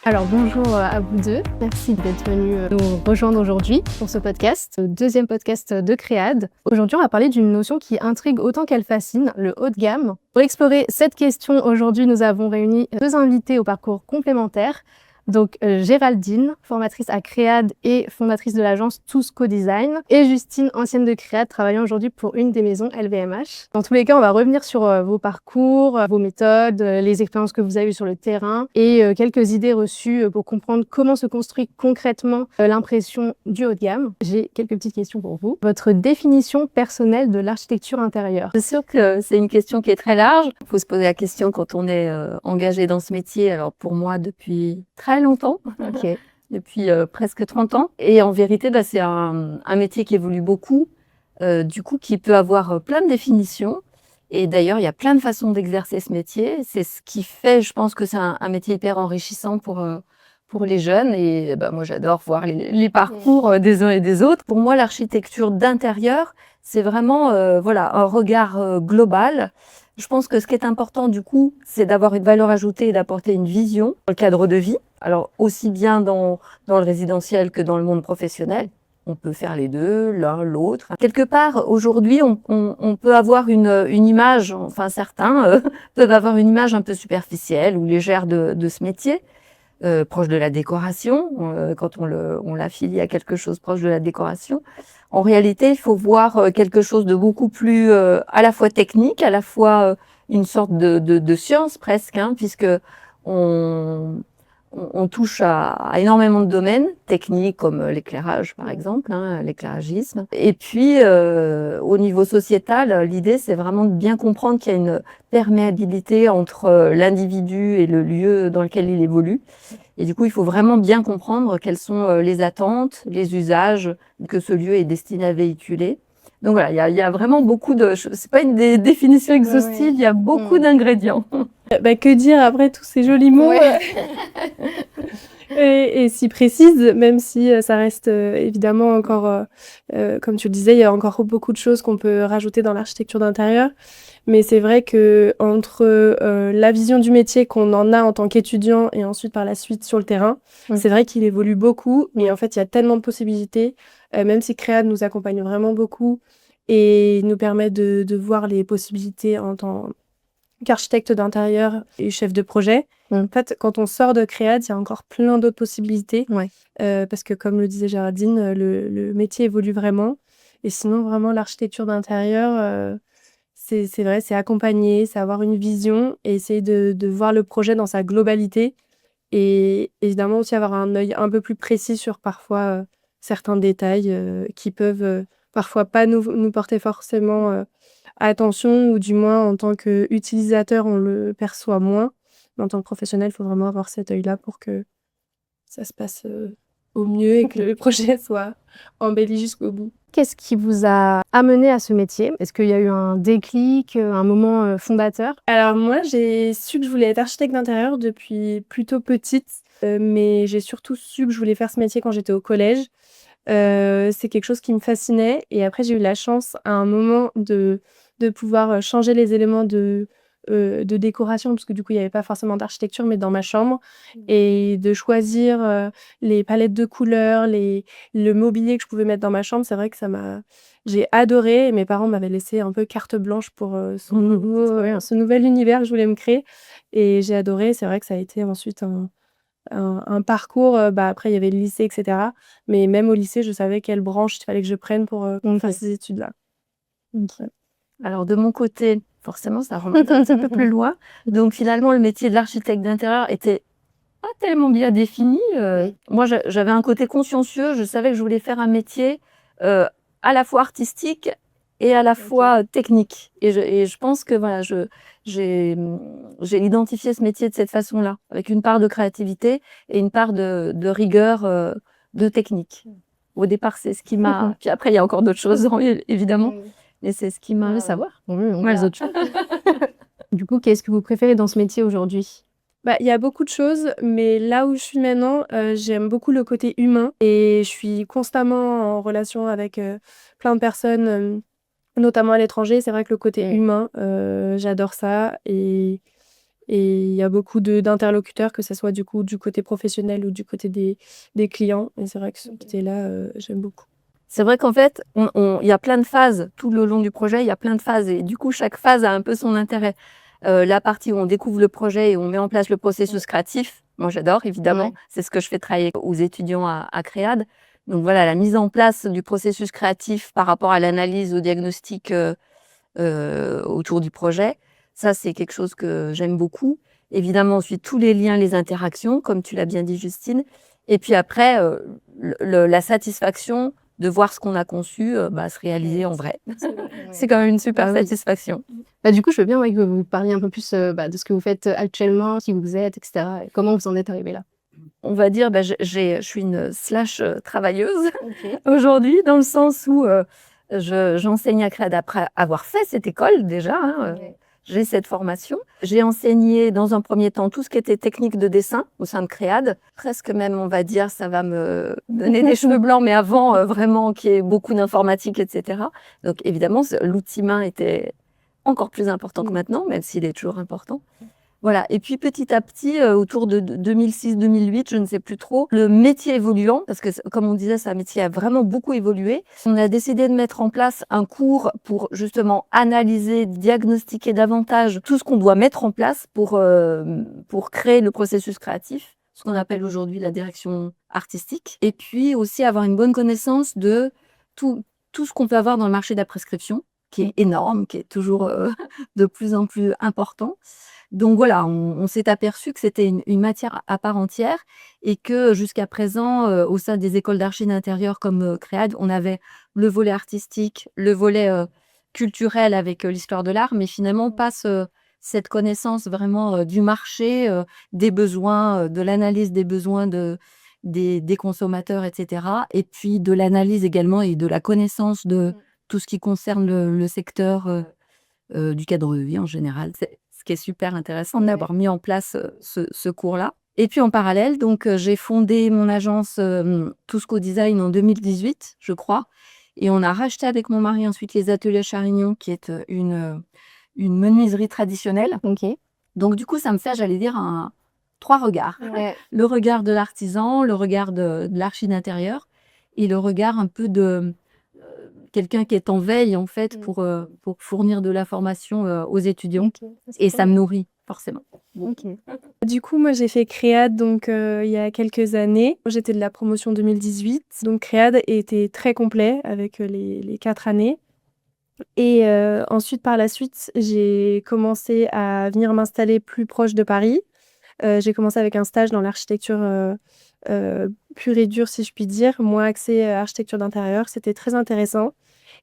Alors bonjour à vous deux, merci d'être venus nous rejoindre aujourd'hui pour ce podcast, le deuxième podcast de Créade. Aujourd'hui on va parler d'une notion qui intrigue autant qu'elle fascine, le haut de gamme. Pour explorer cette question, aujourd'hui nous avons réuni deux invités au parcours complémentaire. Donc Géraldine, formatrice à Créade et fondatrice de l'agence Tous Co-Design, et Justine, ancienne de Créade, travaillant aujourd'hui pour une des maisons LVMH. Dans tous les cas, on va revenir sur vos parcours, vos méthodes, les expériences que vous avez eues sur le terrain et quelques idées reçues pour comprendre comment se construit concrètement l'impression du haut de gamme. J'ai quelques petites questions pour vous. Votre définition personnelle de l'architecture intérieure? C'est sûr que c'est une question qui est très large. Il faut se poser la question quand on est engagé dans ce métier. Alors pour moi, depuis très longtemps, depuis presque 30 ans. Et en vérité, c'est un métier qui évolue beaucoup, du coup, qui peut avoir plein de définitions. Et d'ailleurs, il y a plein de façons d'exercer ce métier. C'est ce qui fait, je pense, que c'est un métier hyper enrichissant pour les jeunes. Et moi, j'adore voir les parcours des uns et des autres. Pour moi, l'architecture d'intérieur, c'est vraiment un regard global. Je pense que ce qui est important, du coup, c'est d'avoir une valeur ajoutée et d'apporter une vision dans le cadre de vie. Alors, aussi bien dans le résidentiel que dans le monde professionnel. On peut faire les deux, l'un, l'autre. Quelque part, aujourd'hui, on peut avoir une image, enfin certains peuvent avoir une image un peu superficielle ou légère de ce métier, proche de la décoration, quand on l'affilie à quelque chose proche de la décoration. En réalité, il faut voir quelque chose de beaucoup plus à la fois technique, à la fois une sorte de science presque, puisque on touche à énormément de domaines techniques comme l'éclairage par exemple, l'éclairagisme. Et puis au niveau sociétal, l'idée c'est vraiment de bien comprendre qu'il y a une perméabilité entre l'individu et le lieu dans lequel il évolue. Et du coup, il faut vraiment bien comprendre quelles sont les attentes, les usages que ce lieu est destiné à véhiculer. Donc voilà, il y a vraiment beaucoup de... C'est pas une définition exhaustive, il y a beaucoup d'ingrédients. Que dire après tous ces jolis mots et si précises, même si ça reste évidemment encore, comme tu le disais, il y a encore beaucoup de choses qu'on peut rajouter dans l'architecture d'intérieur. Mais c'est vrai que entre la vision du métier qu'on en a en tant qu'étudiant et ensuite par la suite sur le terrain, c'est vrai qu'il évolue beaucoup. Mais en fait, il y a tellement de possibilités, même si Créade nous accompagne vraiment beaucoup et nous permet de voir les possibilités en tant qu'architecte d'intérieur et chef de projet. En fait, quand on sort de Créade, il y a encore plein d'autres possibilités. Parce que, comme le disait Géraldine, le métier évolue vraiment. Et sinon, vraiment, l'architecture d'intérieur, c'est vrai, c'est accompagner, c'est avoir une vision et essayer de voir le projet dans sa globalité. Et évidemment aussi avoir un œil un peu plus précis sur parfois certains détails qui peuvent parfois pas nous porter forcément attention, ou du moins en tant qu'utilisateur, on le perçoit moins. Mais en tant que professionnel, il faut vraiment avoir cet œil-là pour que ça se passe au mieux et que le projet soit embelli jusqu'au bout. Qu'est-ce qui vous a amené à ce métier? Est-ce qu'il y a eu un déclic, un moment fondateur? Alors moi, j'ai su que je voulais être architecte d'intérieur depuis plutôt petite, mais j'ai surtout su que je voulais faire ce métier quand j'étais au collège. C'est quelque chose qui me fascinait et après j'ai eu la chance à un moment de pouvoir changer les éléments de décoration, parce que du coup il y avait pas forcément d'architecture, mais dans ma chambre, et de choisir les palettes de couleurs, le mobilier que je pouvais mettre dans ma chambre. C'est vrai que j'ai adoré, et mes parents m'avaient laissé un peu carte blanche pour ce nouvel univers que je voulais me créer, et j'ai adoré. C'est vrai que ça a été ensuite un parcours, après il y avait le lycée et cetera, mais même au lycée, je savais quelle branche il fallait que je prenne pour faire ces études-là. Alors de mon côté, forcément, ça remonte un petit peu plus loin. Donc finalement, le métier de l'architecte d'intérieur était pas tellement bien défini. Moi, j'avais un côté consciencieux. Je savais que je voulais faire un métier à la fois artistique et à la fois technique. Et je pense que voilà, j'ai identifié ce métier de cette façon-là, avec une part de créativité et une part de rigueur, de technique. Au départ, c'est ce qui m'a... Puis après, il y a encore d'autres choses, évidemment. Et c'est ce qui m'a... savoir. Les autres choses. Du coup, qu'est-ce que vous préférez dans ce métier aujourd'hui? Il y a beaucoup de choses, mais là où je suis maintenant, j'aime beaucoup le côté humain, et je suis constamment en relation avec plein de personnes, notamment à l'étranger. C'est vrai que le côté humain, j'adore ça, et Et il y a beaucoup d'interlocuteurs, que ce soit du coup du côté professionnel ou du côté des clients. Et c'est vrai que ce côté-là, j'aime beaucoup. C'est vrai qu'en fait, il y a plein de phases tout le long du projet, il y a plein de phases et du coup, chaque phase a un peu son intérêt. La partie où on découvre le projet et on met en place le processus créatif, moi j'adore évidemment, c'est ce que je fais travailler aux étudiants à Créade. Donc voilà, la mise en place du processus créatif par rapport à l'analyse, au diagnostic autour du projet, ça c'est quelque chose que j'aime beaucoup. Évidemment, ensuite tous les liens, les interactions, comme tu l'as bien dit Justine. Et puis après, la satisfaction de voir ce qu'on a conçu se réaliser en vrai. C'est quand même une super satisfaction. Du coup, je veux bien que vous parliez un peu plus de ce que vous faites actuellement, qui vous êtes, etc. Et comment vous en êtes arrivé là. On va dire, je suis une travailleuse aujourd'hui, dans le sens où j'enseigne à Créade après avoir fait cette école déjà. J'ai cette formation. J'ai enseigné dans un premier temps tout ce qui était technique de dessin au sein de Créade. Presque même, on va dire, ça va me donner des cheveux blancs, mais avant, vraiment, qu'il y ait beaucoup d'informatique, etc. Donc, évidemment, l'outil main était encore plus important que maintenant, même s'il est toujours important. Voilà. Et puis, petit à petit, autour de 2006-2008, je ne sais plus trop, le métier évoluant, parce que, comme on disait, ce métier a vraiment beaucoup évolué. On a décidé de mettre en place un cours pour justement analyser, diagnostiquer davantage tout ce qu'on doit mettre en place pour créer le processus créatif, ce qu'on appelle aujourd'hui la direction artistique. Et puis aussi avoir une bonne connaissance de tout ce qu'on peut avoir dans le marché de la prescription, qui est énorme, qui est toujours de plus en plus important. Donc voilà, on s'est aperçu que c'était une matière à part entière et que jusqu'à présent, au sein des écoles d'archi d'intérieur comme Créade, on avait le volet artistique, le volet culturel avec l'histoire de l'art, mais finalement pas cette connaissance vraiment du marché, des besoins, de l'analyse des besoins des consommateurs, etc. Et puis de l'analyse également et de la connaissance de tout ce qui concerne le secteur du cadre de vie en général. C'est ce qui est super intéressant d'avoir mis en place ce cours-là. Et puis en parallèle, donc j'ai fondé mon agence Tousco Design en 2018, je crois. Et on a racheté avec mon mari ensuite les ateliers Charignon, qui est une menuiserie traditionnelle. Donc du coup, ça me fait, j'allais dire, trois regards. Le regard de l'artisan, le regard de l'archi d'intérieur et le regard un peu de quelqu'un qui est en veille, en fait, pour fournir de la formation aux étudiants. Et ça me nourrit, forcément. Du coup, moi, j'ai fait Créade donc, il y a quelques années. J'étais de la promotion 2018. Donc, Créade était très complet avec les 4 années. Et ensuite, par la suite, j'ai commencé à venir m'installer plus proche de Paris. J'ai commencé avec un stage dans l'architecture pure et dure, si je puis dire, moins axé architecture d'intérieur. C'était très intéressant.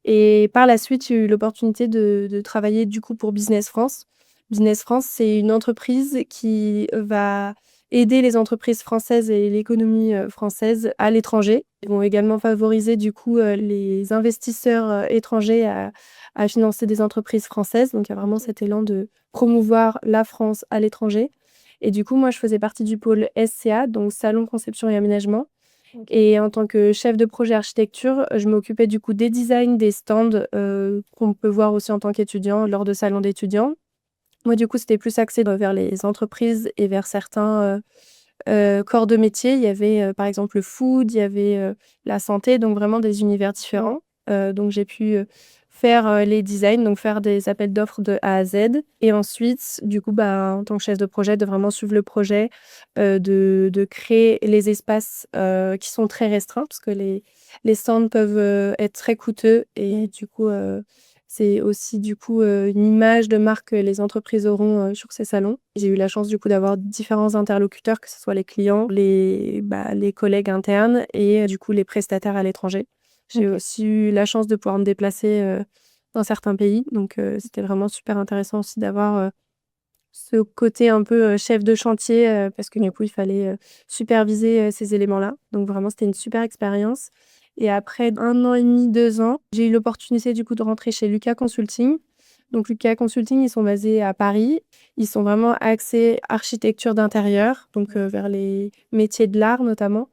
Et par la suite, j'ai eu l'opportunité de travailler du coup pour Business France. Business France, c'est une entreprise qui va aider les entreprises françaises et l'économie française à l'étranger. Ils vont également favoriser du coup les investisseurs étrangers à financer des entreprises françaises. Donc il y a vraiment cet élan de promouvoir la France à l'étranger. Et du coup, moi, je faisais partie du pôle SCA, donc Salon Conception et Aménagement. Et en tant que chef de projet architecture, je m'occupais du coup des designs, des stands qu'on peut voir aussi en tant qu'étudiant lors de salons d'étudiants. Moi, du coup, c'était plus axé vers les entreprises et vers certains corps de métier. Il y avait par exemple le food, il y avait la santé, donc vraiment des univers différents. Donc j'ai pu faire les designs, donc faire des appels d'offres de A à Z. Et ensuite, du coup, en tant que chef de projet, de vraiment suivre le projet, de créer les espaces qui sont très restreints, parce que les stands peuvent être très coûteux. Et du coup, c'est aussi du coup une image de marque que les entreprises auront sur ces salons. J'ai eu la chance du coup d'avoir différents interlocuteurs, que ce soit les clients, les collègues internes et du coup les prestataires à l'étranger. J'ai aussi eu la chance de pouvoir me déplacer dans certains pays. Donc, c'était vraiment super intéressant aussi d'avoir ce côté un peu chef de chantier parce que du coup, il fallait superviser ces éléments-là. Donc, vraiment, c'était une super expérience. Et après 1 an et demi, 2 ans, j'ai eu l'opportunité du coup de rentrer chez Lucas Consulting. Donc, Lucas Consulting, ils sont basés à Paris. Ils sont vraiment axés architecture d'intérieur, donc vers les métiers de l'art notamment.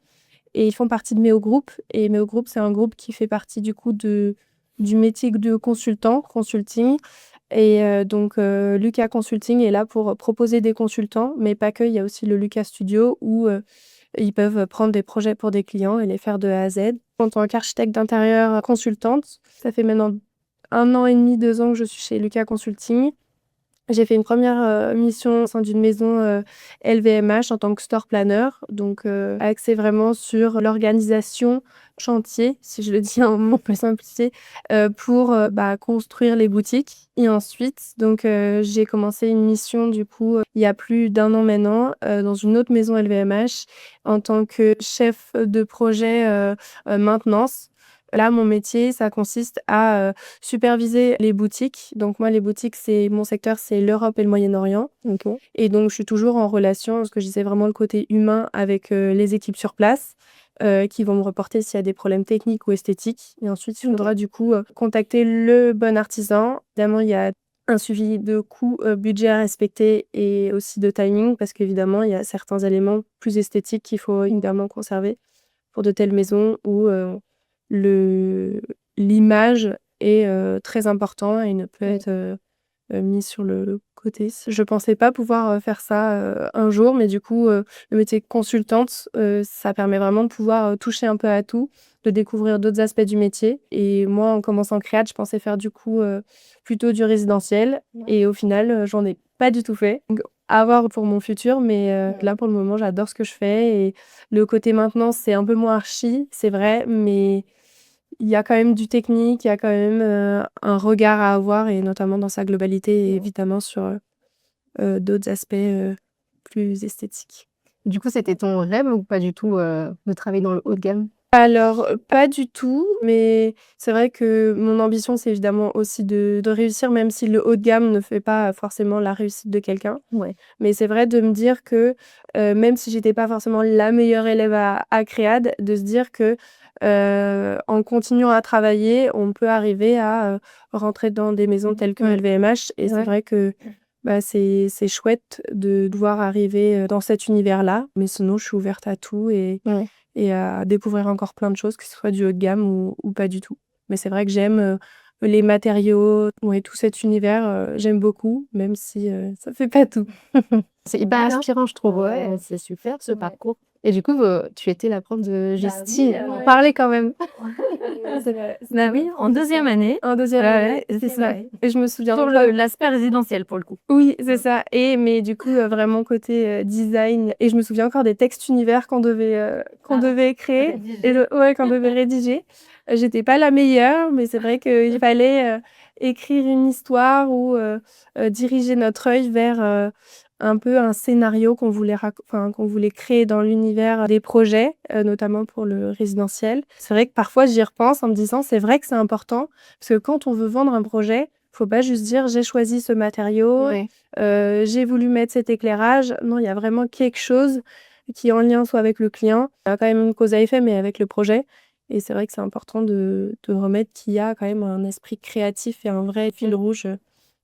Et ils font partie de Méo Group. Et Méo Group, c'est un groupe qui fait partie du coup du métier de consulting. Et donc Lucas Consulting est là pour proposer des consultants, mais pas que. Il y a aussi le Lucas Studio où ils peuvent prendre des projets pour des clients et les faire de A à Z. En tant qu'architecte d'intérieur consultante, ça fait maintenant 1 an et demi, 2 ans que je suis chez Lucas Consulting. J'ai fait une première mission au sein d'une maison LVMH en tant que store planner, donc axée vraiment sur l'organisation chantier, si je le dis en mot peu simplifié, pour construire les boutiques. Et ensuite, donc j'ai commencé une mission du coup il y a plus d'1 an maintenant dans une autre maison LVMH en tant que chef de projet maintenance. Là, mon métier, ça consiste à superviser les boutiques. Donc moi, les boutiques, mon secteur, c'est l'Europe et le Moyen-Orient. OK. Et donc, je suis toujours en relation, parce que je disais vraiment le côté humain avec les équipes sur place, qui vont me reporter s'il y a des problèmes techniques ou esthétiques. Et ensuite, il faudra du coup contacter le bon artisan. Évidemment, il y a un suivi de coûts, budget à respecter et aussi de timing, parce qu'évidemment, il y a certains éléments plus esthétiques qu'il faut évidemment conserver pour de telles maisons où l'image est très important et ne peut être mis sur le côté. Je pensais pas pouvoir faire ça un jour, mais du coup, le métier de consultante, ça permet vraiment de pouvoir toucher un peu à tout, de découvrir d'autres aspects du métier. Et moi, en commençant Créade, je pensais faire du coup plutôt du résidentiel. Et au final, j'en ai pas du tout fait. Donc, à voir pour mon futur, mais là, pour le moment, j'adore ce que je fais. Et le côté maintenance, c'est un peu moins archi, c'est vrai, mais il y a quand même du technique, il y a quand même un regard à avoir, et notamment dans sa globalité, et évidemment sur d'autres aspects plus esthétiques. Du coup, c'était ton rêve ou pas du tout, de travailler dans le haut de gamme? Alors, pas du tout, mais c'est vrai que mon ambition, c'est évidemment aussi de réussir, même si le haut de gamme ne fait pas forcément la réussite de quelqu'un. Ouais. Mais c'est vrai de me dire que, même si j'étais pas forcément la meilleure élève à Créade, de se dire que, en continuant à travailler, on peut arriver à rentrer dans des maisons telles que LVMH. Et c'est vrai que c'est chouette de devoir arriver dans cet univers-là. Mais sinon, je suis ouverte à tout et à découvrir encore plein de choses, que ce soit du haut de gamme ou pas du tout. Mais c'est vrai que j'aime les matériaux, ouais, tout cet univers, j'aime beaucoup, même si ça fait pas tout. C'est hyper inspirant, je trouve. Ouais, c'est super ce parcours. Et du coup, tu étais la prof de Justine. oui, Parlez quand même. C'est vrai. Bah oui, en 2e année. En 2e Ouais, année, ouais, c'est ça. ouais. Et je me souviens Sur encore. l'aspect résidentiel pour le coup. Oui, c'est ça. Mais du coup, vraiment côté design. Et je me souviens encore des textes univers qu'on devait créer. Rédiger. Qu'on devait rédiger. J'étais pas la meilleure, mais c'est vrai qu'il fallait écrire une histoire ou diriger notre œil vers un peu un scénario qu'on voulait créer dans l'univers des projets, notamment pour le résidentiel. C'est vrai que parfois j'y repense en me disant c'est vrai que c'est important, parce que quand on veut vendre un projet, faut pas juste dire j'ai choisi ce matériau, Ouais. j'ai voulu mettre cet éclairage. Non, il y a vraiment quelque chose qui est en lien soit avec le client, il y a quand même une cause à effet, mais avec le projet. Et c'est vrai que c'est important de remettre qu'il y a quand même un esprit créatif et un vrai fil rouge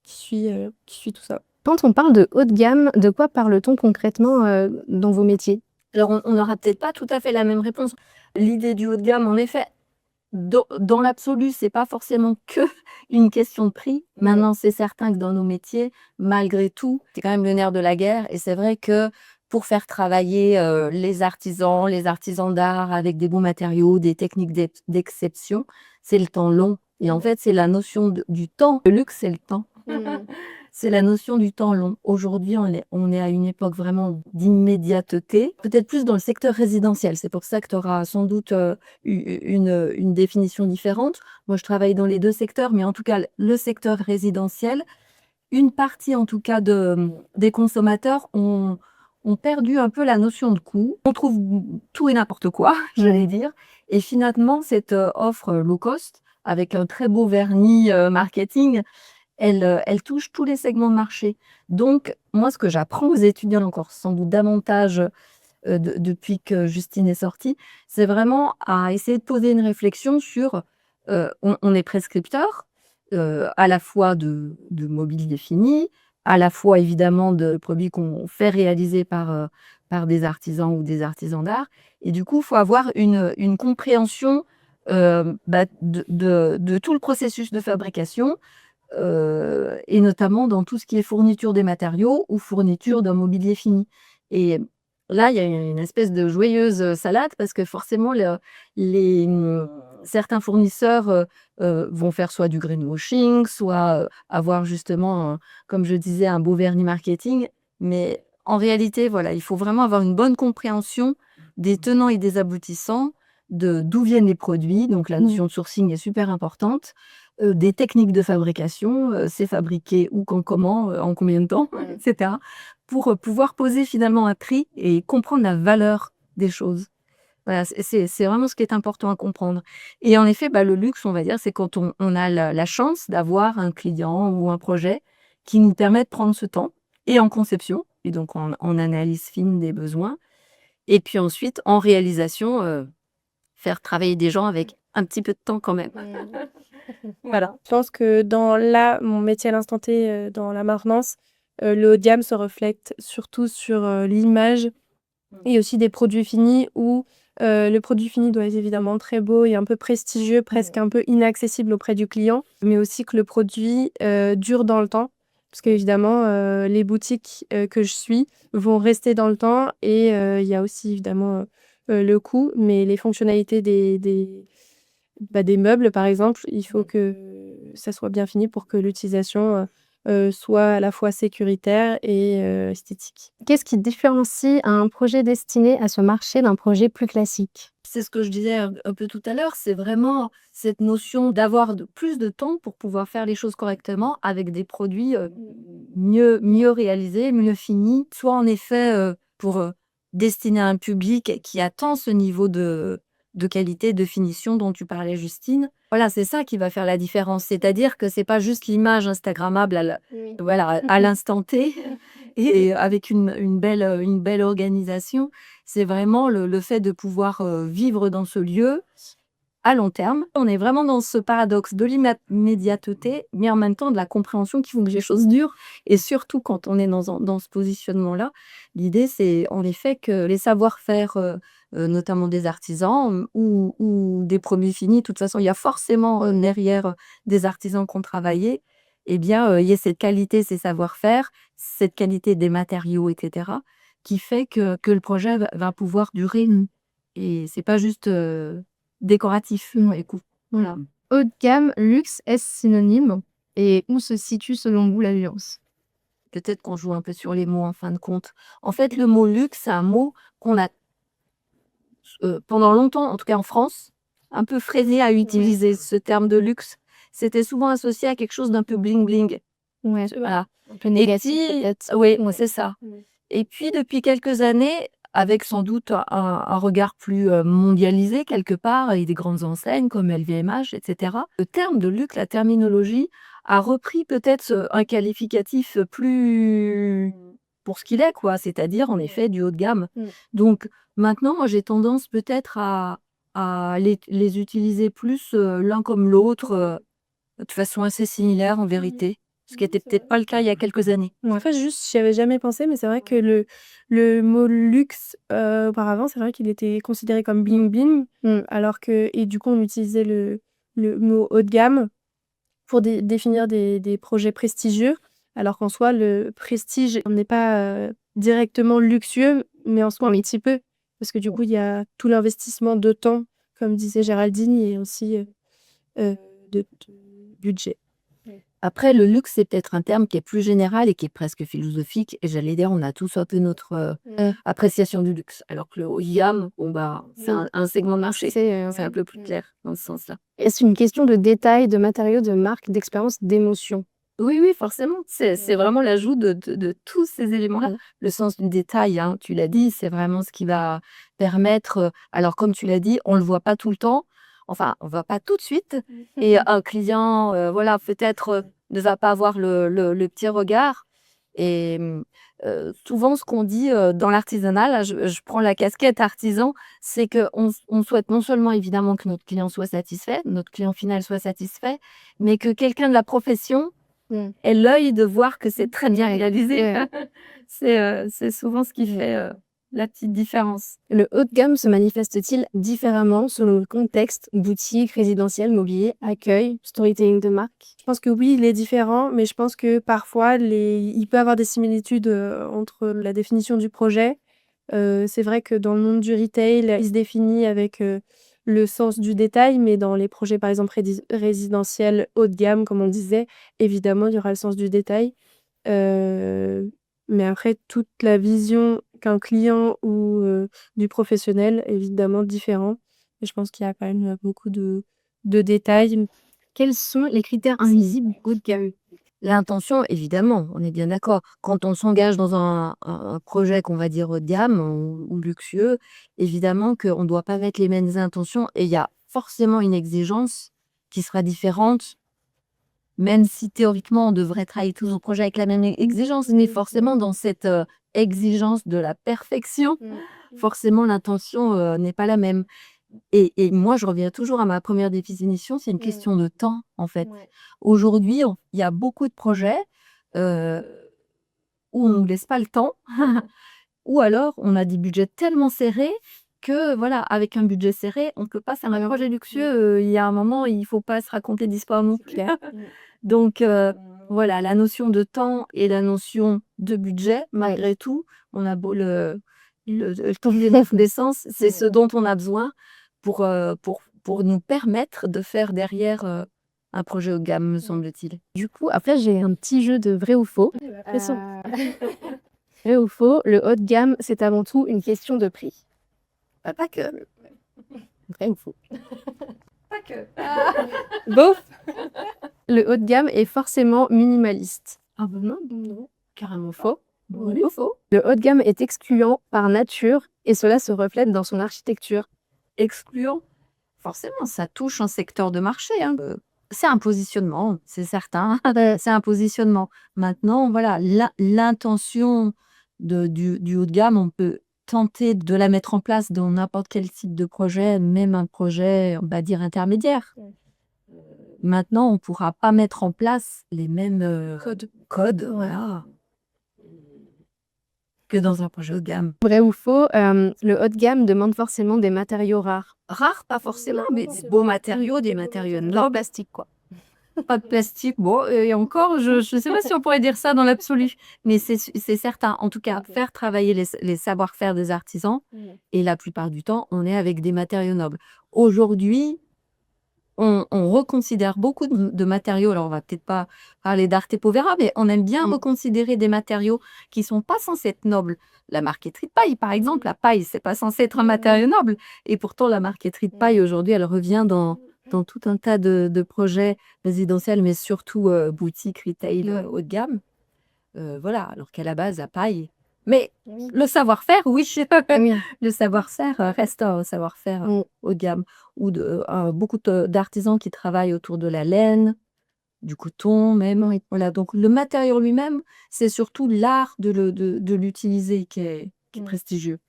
qui suit tout ça. Quand on parle de haut de gamme, de quoi parle-t-on concrètement, dans vos métiers? Alors, on n'aura peut-être pas tout à fait la même réponse. L'idée du haut de gamme, en effet, dans l'absolu, c'est pas forcément que une question de prix. Maintenant, c'est certain que dans nos métiers, malgré tout, c'est quand même le nerf de la guerre. Et c'est vrai que pour faire travailler les artisans d'art avec des bons matériaux, des techniques d'exception, c'est le temps long. Et en fait, c'est la notion du temps. Le luxe, c'est le temps. C'est la notion du temps long. Aujourd'hui, on est à une époque vraiment d'immédiateté, peut-être plus dans le secteur résidentiel. C'est pour ça que tu auras sans doute une définition différente. Moi, je travaille dans les 2 secteurs, mais en tout cas, le secteur résidentiel, une partie en tout cas des consommateurs ont perdu un peu la notion de coût. On trouve tout et n'importe quoi, j'allais dire. Et finalement, cette offre low cost, avec un très beau vernis marketing, elle touche tous les segments de marché. Donc, moi, ce que j'apprends aux étudiants encore sans doute davantage depuis que Justine est sortie, c'est vraiment à essayer de poser une réflexion sur, on est prescripteur, à la fois de mobilier fini, à la fois évidemment de produits qu'on fait réaliser par des artisans ou des artisans d'art. Et du coup, il faut avoir une compréhension de tout le processus de fabrication, et notamment dans tout ce qui est fourniture des matériaux ou fourniture d'un mobilier fini. Et là, il y a une espèce de joyeuse salade parce que forcément, certains fournisseurs vont faire soit du greenwashing, soit avoir justement, comme je disais, un beau vernis marketing. Mais en réalité, voilà, il faut vraiment avoir une bonne compréhension des tenants et des aboutissants, d'où viennent les produits. Donc la notion de sourcing est super importante. Des techniques de fabrication, c'est fabriqué où, quand, comment, en combien de temps, etc. Pour pouvoir poser finalement un prix et comprendre la valeur des choses. Voilà, c'est vraiment ce qui est important à comprendre. Et en effet, le luxe, on va dire, c'est quand on a la chance d'avoir un client ou un projet qui nous permet de prendre ce temps, et en conception, et donc en analyse fine des besoins, et puis ensuite, en réalisation, faire travailler des gens avec un petit peu de temps quand même. Voilà. Je pense que dans mon métier à l'instant T, dans la maintenance, le haut de gamme se reflète surtout sur l'image et aussi des produits finis où le produit fini doit être évidemment très beau et un peu prestigieux, presque un peu inaccessible auprès du client, mais aussi que le produit dure dans le temps. Parce qu'évidemment, les boutiques que je suis vont rester dans le temps et il y a aussi évidemment le coût, mais les fonctionnalités des meubles, par exemple, il faut que ça soit bien fini pour que l'utilisation soit à la fois sécuritaire et esthétique. Qu'est-ce qui différencie un projet destiné à ce marché d'un projet plus classique? C'est ce que je disais un peu tout à l'heure, c'est vraiment cette notion d'avoir plus de temps pour pouvoir faire les choses correctement avec des produits mieux réalisés, mieux finis, soit en effet pour destiner à un public qui attend ce niveau de qualité, de finition dont tu parlais, Justine. Voilà, c'est ça qui va faire la différence. C'est-à-dire que c'est pas juste l'image instagrammable à l'instant T et avec une belle organisation. C'est vraiment le fait de pouvoir vivre dans ce lieu à long terme. On est vraiment dans ce paradoxe de l'immédiateté, mais en même temps de la compréhension qu'il faut que les choses durent. Et surtout, quand on est dans ce positionnement-là, l'idée, c'est en effet que les savoir-faire, notamment des artisans ou des produits finis, de toute façon, il y a forcément derrière des artisans qui ont travaillé, eh bien, il y a cette qualité, ces savoir-faire, cette qualité des matériaux, etc., qui fait que le projet va pouvoir durer. Et c'est pas juste décoratif. Voilà. Haut de gamme, luxe, est-ce synonyme? Et où se situe selon vous la nuance? Peut-être qu'on joue un peu sur les mots en fin de compte. En fait, le mot luxe, c'est un mot qu'on a pendant longtemps, en tout cas en France, un peu freiné à utiliser ce terme de luxe. C'était souvent associé à quelque chose d'un peu bling-bling. Ouais, Voilà. un peu négatif peut-être. Oui, c'est ça. Et puis, depuis quelques années, avec sans doute un regard plus mondialisé quelque part, et des grandes enseignes comme LVMH, etc., le terme de luxe, la terminologie, a repris peut-être un qualificatif plus pour ce qu'il est, quoi, c'est-à-dire en effet du haut de gamme. Donc maintenant, moi, j'ai tendance peut-être à les utiliser plus l'un comme l'autre, de façon assez similaire en vérité. Ce qui n'était peut-être pas le cas il y a quelques années. En fait, juste, j'y avais jamais pensé, mais c'est vrai que le mot luxe, auparavant, c'est vrai qu'il était considéré comme bling bling, alors que, et du coup, on utilisait le mot haut de gamme pour définir des projets prestigieux, alors qu'en soi, le prestige n'est pas directement luxueux, mais en soi un petit peu, parce que du coup, il y a tout l'investissement de temps, comme disait Géraldine, et aussi de budget. Après, le luxe, c'est peut-être un terme qui est plus général et qui est presque philosophique. Et j'allais dire, on a tous un peu notre appréciation du luxe. Alors que le haut de gamme, c'est un segment de marché. C'est un peu plus clair dans ce sens-là. Est-ce une question de détail, de matériaux, de marque, d'expérience, d'émotion? Oui, forcément. C'est vraiment l'ajout de tous ces éléments-là. Le sens du détail, hein, tu l'as dit, c'est vraiment ce qui va permettre. Alors, comme tu l'as dit, on ne le voit pas tout le temps. Enfin, on ne voit pas tout de suite. Et un client, peut-être ne va pas avoir le petit regard. Et souvent, ce qu'on dit dans l'artisanat, là, je prends la casquette artisan, c'est qu'on souhaite non seulement évidemment que notre client soit satisfait, notre client final soit satisfait, mais que quelqu'un de la profession ait l'œil de voir que c'est très bien réalisé. C'est souvent ce qui fait la petite différence. Le haut de gamme se manifeste-t-il différemment selon le contexte, boutique, résidentiel, mobilier, accueil, storytelling de marque? Je pense que oui, il est différent, mais je pense que parfois, il peut y avoir des similitudes entre la définition du projet. C'est vrai que dans le monde du retail, il se définit avec le sens du détail, mais dans les projets, par exemple, résidentiels haut de gamme, comme on disait, évidemment, il y aura le sens du détail. Euh, mais après, toute la vision qu'un client ou du professionnel, évidemment, différent. Et je pense qu'il y a quand même beaucoup de détails. Quels sont les critères invisibles du haut de gamme? L'intention, évidemment, on est bien d'accord. Quand on s'engage dans un projet qu'on va dire haut de gamme ou luxueux, évidemment qu'on ne doit pas mettre les mêmes intentions et il y a forcément une exigence qui sera différente, même si théoriquement on devrait travailler tous nos projets avec la même exigence, mais forcément dans cette exigence de la perfection, forcément l'intention n'est pas la même. Et moi, je reviens toujours à ma première définition, c'est une question de temps, en fait. Ouais. Aujourd'hui, il y a beaucoup de projets où on ne nous laisse pas le temps, ou alors on a des budgets tellement serrés que, voilà, avec un budget serré, on ne peut pas faire un projet luxueux. Il y a un moment, il ne faut pas se raconter d'histoire non plus. Donc, voilà, la notion de temps et la notion de budget, malgré tout, on a beau le tourner dans tous les sens, c'est ce dont on a besoin pour nous permettre de faire derrière un projet haut de gamme, me semble-t-il. Du coup, après, j'ai un petit jeu de vrai ou faux. Vrai ou faux, le haut de gamme, c'est avant tout une question de prix. Pas que. Vrai ou faux? Pas que. Bof. Le haut de gamme est forcément minimaliste. Ah ben non, Carrément faux. oui, faux. Le haut de gamme est excluant par nature et cela se reflète dans son architecture. Excluant, forcément, ça touche un secteur de marché. Hein. C'est un positionnement, c'est certain. C'est un positionnement. Maintenant, voilà, l'intention du haut de gamme, on peut tenter de la mettre en place dans n'importe quel type de projet, même un projet, on va dire, intermédiaire. Maintenant, on ne pourra pas mettre en place les mêmes codes voilà, que dans un projet haut de gamme. Vrai ou faux, le haut de gamme demande forcément des matériaux rares. Rares, pas forcément, mais des beaux matériaux, des matériaux Pas plastique, quoi. pas de plastique. Bon, et encore, je ne sais pas si on pourrait dire ça dans l'absolu, mais c'est certain. En tout cas, faire travailler les savoir-faire des artisans, et la plupart du temps, on est avec des matériaux nobles. Aujourd'hui, on reconsidère beaucoup de matériaux. Alors, on va peut-être pas parler d'Arte Povera, mais on aime bien reconsidérer des matériaux qui sont pas censés être nobles. La marqueterie de paille, par exemple, la paille, c'est pas censé être un matériau noble. Et pourtant, la marqueterie de paille, aujourd'hui, elle revient dans tout un tas de projets résidentiels, mais surtout boutiques, retail, haut de gamme. Voilà, alors qu'à la base, la paille. Mais le savoir-faire, oui, le savoir-faire reste un savoir-faire haut de gamme. Ou beaucoup d'artisans qui travaillent autour de la laine, du coton même. Voilà, donc le matériau lui-même, c'est surtout l'art de l'utiliser qui est prestigieux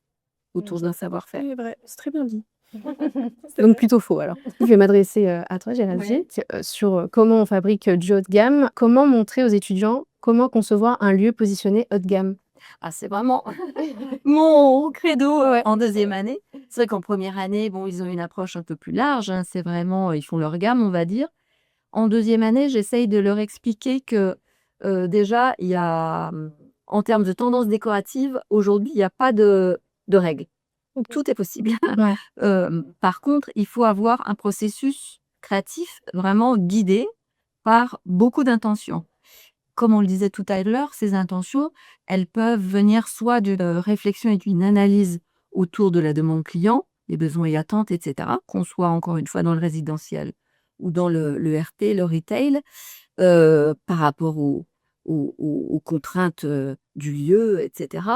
autour d'un savoir-faire. C'est vrai, c'est très bien dit. Donc plutôt faux alors. Je vais m'adresser à toi, Géraldine, sur comment on fabrique du haut de gamme. Comment montrer aux étudiants comment concevoir un lieu positionné haut de gamme? Ah, c'est vraiment mon credo en deuxième année. C'est vrai qu'en première année, bon, ils ont une approche un peu plus large. Hein, c'est vraiment, ils font leur gamme, on va dire. En deuxième année, j'essaye de leur expliquer que déjà, il y a, en termes de tendance décorative, aujourd'hui, il n'y a pas de règles. Tout est possible. Par contre, il faut avoir un processus créatif vraiment guidé par beaucoup d'intentions. Comme on le disait tout à l'heure, ces intentions, elles peuvent venir soit d'une réflexion et d'une analyse autour de la demande client, les besoins et attentes, etc., qu'on soit encore une fois dans le résidentiel ou dans le RT, le retail, par rapport aux contraintes du lieu, etc.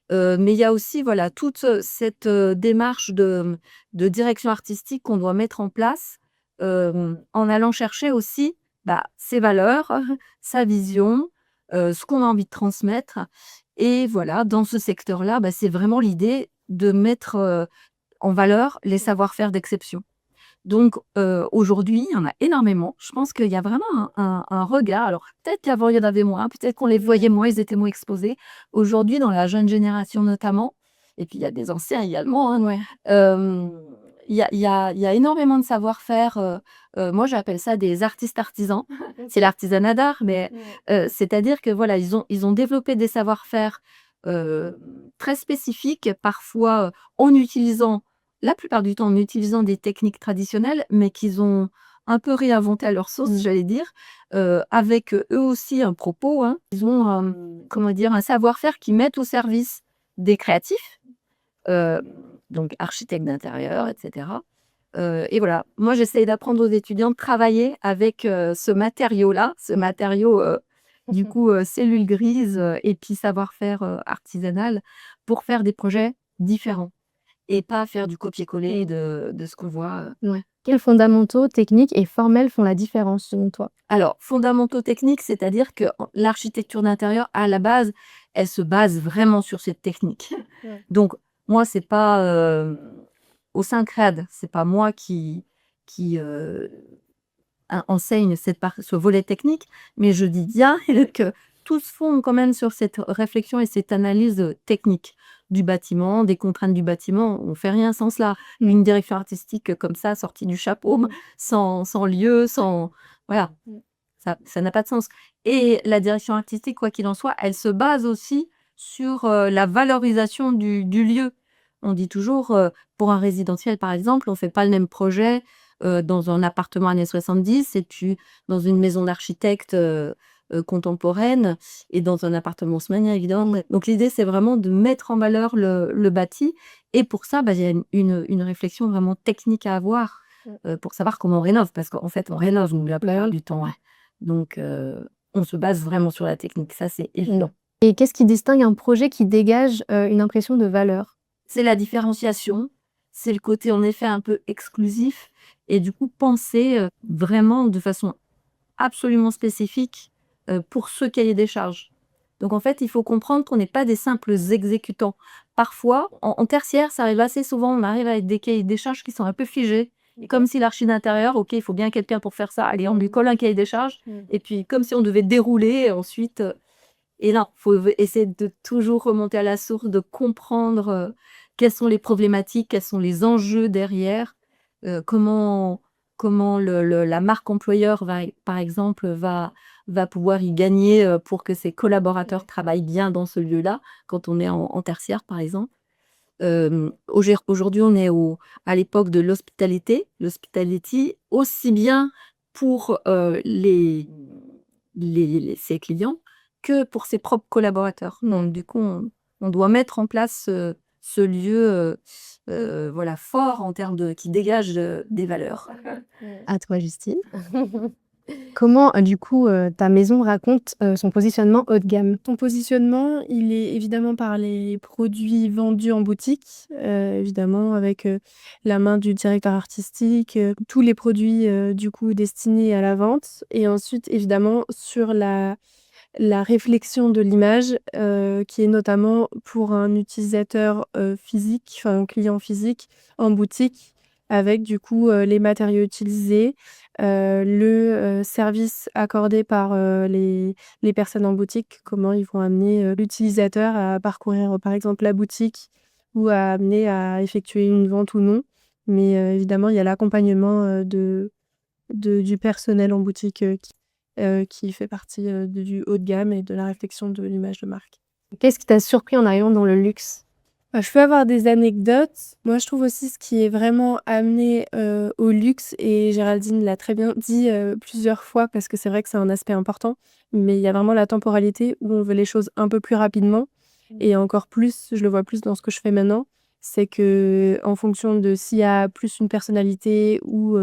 Mais il y a aussi voilà, toute cette démarche de direction artistique qu'on doit mettre en place en allant chercher aussi ses valeurs, sa vision, ce qu'on a envie de transmettre. Et voilà, dans ce secteur-là, c'est vraiment l'idée de mettre en valeur les savoir-faire d'exception. Donc aujourd'hui, il y en a énormément. Je pense qu'il y a vraiment un regard. Alors peut-être qu'avant, il y en avait moins, peut-être qu'on les voyait moins, ils étaient moins exposés. Aujourd'hui, dans la jeune génération notamment, et puis il y a des anciens également, hein. Ouais. Il y a énormément de savoir-faire, moi j'appelle ça des artistes artisans. C'est l'artisanat d'art, mais c'est-à-dire que voilà, ils ont développé des savoir-faire, très spécifiques, parfois, en utilisant la plupart du temps, en utilisant des techniques traditionnelles, mais qu'ils ont un peu réinventé à leur sauce, j'allais dire, avec, eux aussi un propos, hein. Ils ont, comment dire? Un savoir-faire qu'ils mettent au service des créatifs, heu, donc architectes d'intérieur et cetera. Et voilà, moi j'essaye d'apprendre aux étudiants de travailler avec, ce matériau-là, ce matériau, du coup, cellule grise, et puis savoir-faire, artisanal pour faire des projets différents et pas faire du copier-coller de ce qu'on voit, Ouais. Quels fondamentaux techniques et formels font la différence selon toi? Alors, fondamentaux techniques, c'est-à-dire que l'architecture d'intérieur, à la base, elle se base vraiment sur cette technique. Ouais. Donc, moi, c'est pas au sein CRAD, c'est pas moi qui enseigne ce volet technique, mais je dis bien que tous font quand même sur cette réflexion et cette analyse technique du bâtiment, des contraintes du bâtiment. On fait rien sans cela. Une direction artistique comme ça, sortie du chapeau, sans lieu, sans voilà. Ça n'a pas de sens. Et la direction artistique, quoi qu'il en soit, elle se base aussi sur, la valorisation du lieu. On dit toujours, pour un résidentiel, par exemple, on fait pas le même projet, dans un appartement années 70 et puis dans une maison d'architecte, contemporaine et dans un appartement haussmannien, évidemment. Donc l'idée, c'est vraiment de mettre en valeur le bâti et pour ça, il y a une réflexion vraiment technique à avoir, pour savoir comment on rénove parce qu'en fait, on rénove, nous, la plupart du temps, ouais. Donc, on se base vraiment sur la technique, ça c'est évident. Et qu'est-ce qui distingue un projet qui dégage, une impression de valeur? C'est la différenciation, c'est le côté en effet un peu exclusif et du coup penser, vraiment de façon absolument spécifique, pour ce cahier des charges. Donc en fait, il faut comprendre qu'on n'est pas des simples exécutants. Parfois, en tertiaire, ça arrive assez souvent, on arrive avec des cahiers des charges qui sont un peu figés. Comme si l'archi d'intérieur, OK, il faut bien quelqu'un pour faire ça. Allez, on lui colle un cahier des charges et puis comme si on devait dérouler ensuite, et non, faut essayer de toujours remonter à la source, de comprendre, quelles sont les problématiques, quels sont les enjeux derrière, comment la marque employeur va, par exemple, va pouvoir y gagner, pour que ses collaborateurs travaillent bien dans ce lieu-là, quand on est en tertiaire, par exemple. Aujourd'hui, on est à l'époque de l'hospitality, aussi bien pour, ses clients que pour ses propres collaborateurs. Donc du coup, on doit mettre en place, ce lieu, voilà, fort en termes qui dégage, des valeurs. À toi, Justine. Comment, du coup, ta maison raconte, son positionnement haut de gamme? Ton positionnement, il est évidemment par les produits vendus en boutique, évidemment avec, la main du directeur artistique, tous les produits, du coup destinés à la vente et ensuite évidemment sur la réflexion de l'image, qui est notamment pour un utilisateur, physique, enfin un client physique en boutique avec du coup, les matériaux utilisés, service accordé par, les personnes en boutique. Comment ils vont amener, l'utilisateur à parcourir, par exemple la boutique ou à amener à effectuer une vente ou non. Mais, évidemment, il y a l'accompagnement, du personnel en boutique, qui fait partie, du haut de gamme et de la réflexion de l'image de marque. Qu'est-ce qui t'a surpris en arrivant dans le luxe? Je peux avoir des anecdotes. Moi, je trouve aussi ce qui est vraiment amené, au luxe et Géraldine l'a très bien dit, plusieurs fois parce que c'est vrai que c'est un aspect important, mais il y a vraiment la temporalité où on veut les choses un peu plus rapidement et encore plus, je le vois plus dans ce que je fais maintenant, c'est qu'en fonction de s'il y a plus une personnalité ou,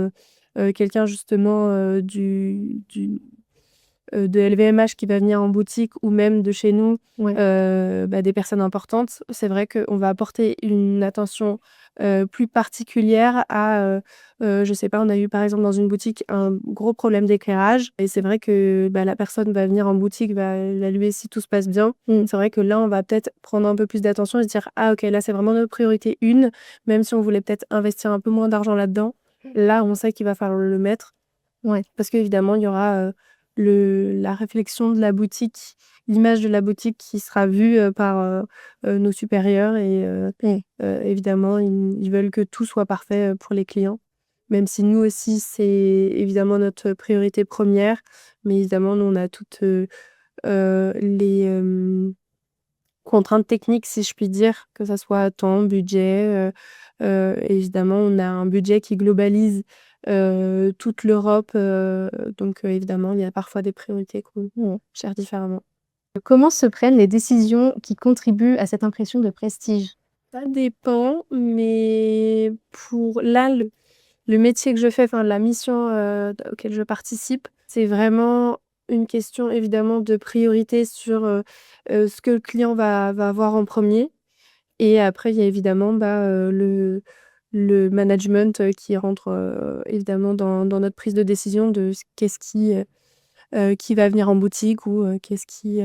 quelqu'un justement, de LVMH qui va venir en boutique ou même de chez nous, Ouais. des personnes importantes, c'est vrai qu'on va apporter une attention, plus particulière à, je sais pas, on a eu par exemple dans une boutique un gros problème d'éclairage et c'est vrai que, la personne va venir en boutique, va l'allumer si tout se passe bien. C'est vrai que là, on va peut-être prendre un peu plus d'attention et se dire: «Ah OK, là, c'est vraiment notre priorité 1, même si on voulait peut-être investir un peu moins d'argent là-dedans. Là, on sait qu'il va falloir le mettre». Ouais. Parce qu'évidemment, il y aura, la réflexion de la boutique, l'image de la boutique qui sera vue par nos supérieurs et évidemment, ils veulent que tout soit parfait pour les clients. Même si nous aussi, c'est évidemment notre priorité première, mais évidemment, nous, on a toutes les contraintes techniques, si je puis dire, que ça soit temps, budget. Évidemment, on a un budget qui globalise toute l'Europe, donc évidemment, il y a parfois des priorités qu'on gère différemment. Comment se prennent les décisions qui contribuent à cette impression de prestige? Ça dépend, mais pour là, le métier que je fais, enfin la mission auquel je participe, c'est vraiment une question évidemment de priorité sur ce que le client va voir en premier. Et après, il y a évidemment le management qui rentre évidemment dans notre prise de décision de qu'est-ce qui va venir en boutique ou qu'est-ce qui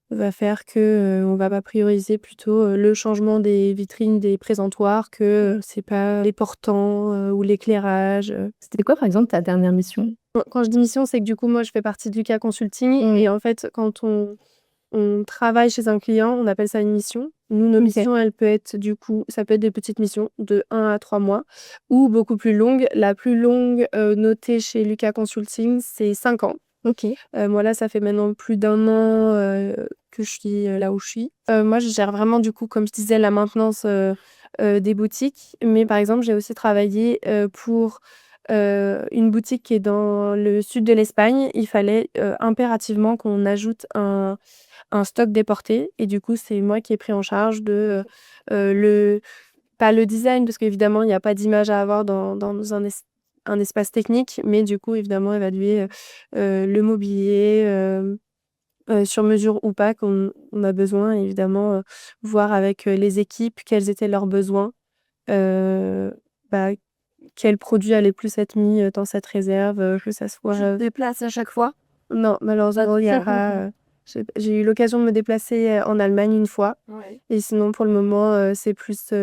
va faire que on va pas prioriser plutôt le changement des vitrines, des présentoirs, que c'est pas les portants ou l'éclairage. C'était quoi, par exemple, ta dernière mission? Quand je dis mission, c'est que du coup, moi, je fais partie de Lucas Consulting et en fait, quand on travaille chez un client, on appelle ça une mission. Nous, nos missions, elles peuvent être du coup, ça peut être des petites missions de 1 à 3 mois ou beaucoup plus longues. La plus longue notée chez Lucas Consulting, c'est 5 ans. Moi, là, ça fait maintenant plus d'1 an que je suis là où je suis. Moi, je gère vraiment, du coup, comme je disais, la maintenance des boutiques. Mais par exemple, j'ai aussi travaillé pour une boutique qui est dans le sud de l'Espagne. Il fallait impérativement qu'on ajoute un stock déporté. Et du coup, c'est moi qui ai pris en charge de pas le design, parce qu'évidemment, il n'y a pas d'image à avoir dans un espace technique, mais du coup, évidemment, évaluer le mobilier sur mesure ou pas qu'on a besoin, et évidemment, voir avec les équipes quels étaient leurs besoins, bah, quels produits allaient plus être mis dans cette réserve, que ça Tu soit te déplaces à chaque fois? non, malheureusement, il y aura j'ai eu l'occasion de me déplacer en Allemagne une fois et sinon, pour le moment, c'est plus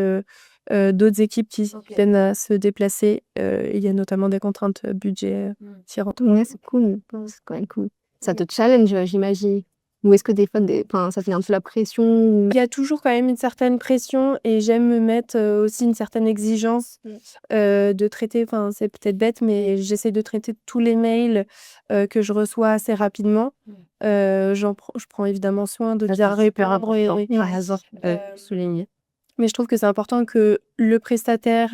d'autres équipes qui viennent à se déplacer. Il y a notamment des contraintes budget qui rentrent. Ouais, c'est cool. C'est quand même cool. Ça te challenge, j'imagine? Ou est-ce que des fois, enfin, ça te met un peu la pression? Il y a toujours quand même une certaine pression et j'aime me mettre aussi une certaine exigence de traiter, enfin, c'est peut-être bête, mais j'essaie de traiter tous les mails que je reçois assez rapidement. Je prends évidemment soin de bien répondre. Souligner. Mais je trouve que c'est important que le prestataire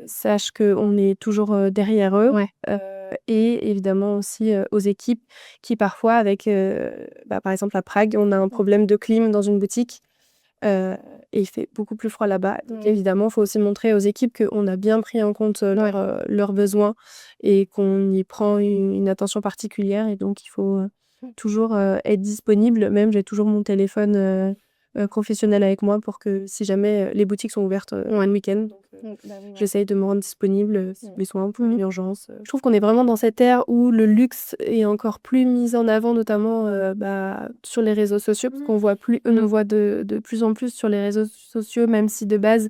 sache qu'on est toujours derrière eux. Et évidemment aussi aux équipes qui parfois avec, par exemple à Prague, on a un problème de clim dans une boutique et il fait beaucoup plus froid là-bas. Donc évidemment, il faut aussi montrer aux équipes qu'on a bien pris en compte leurs besoins et qu'on y prend une attention particulière et donc il faut toujours être disponible. Même j'ai toujours mon téléphone professionnel avec moi pour que si jamais les boutiques sont ouvertes un week-end, j'essaye de me rendre disponible si besoin pour une urgence. Je trouve qu'on est vraiment dans cette ère où le luxe est encore plus mis en avant, notamment sur les réseaux sociaux, parce qu'on voit on voit de plus en plus sur les réseaux sociaux, même si de base,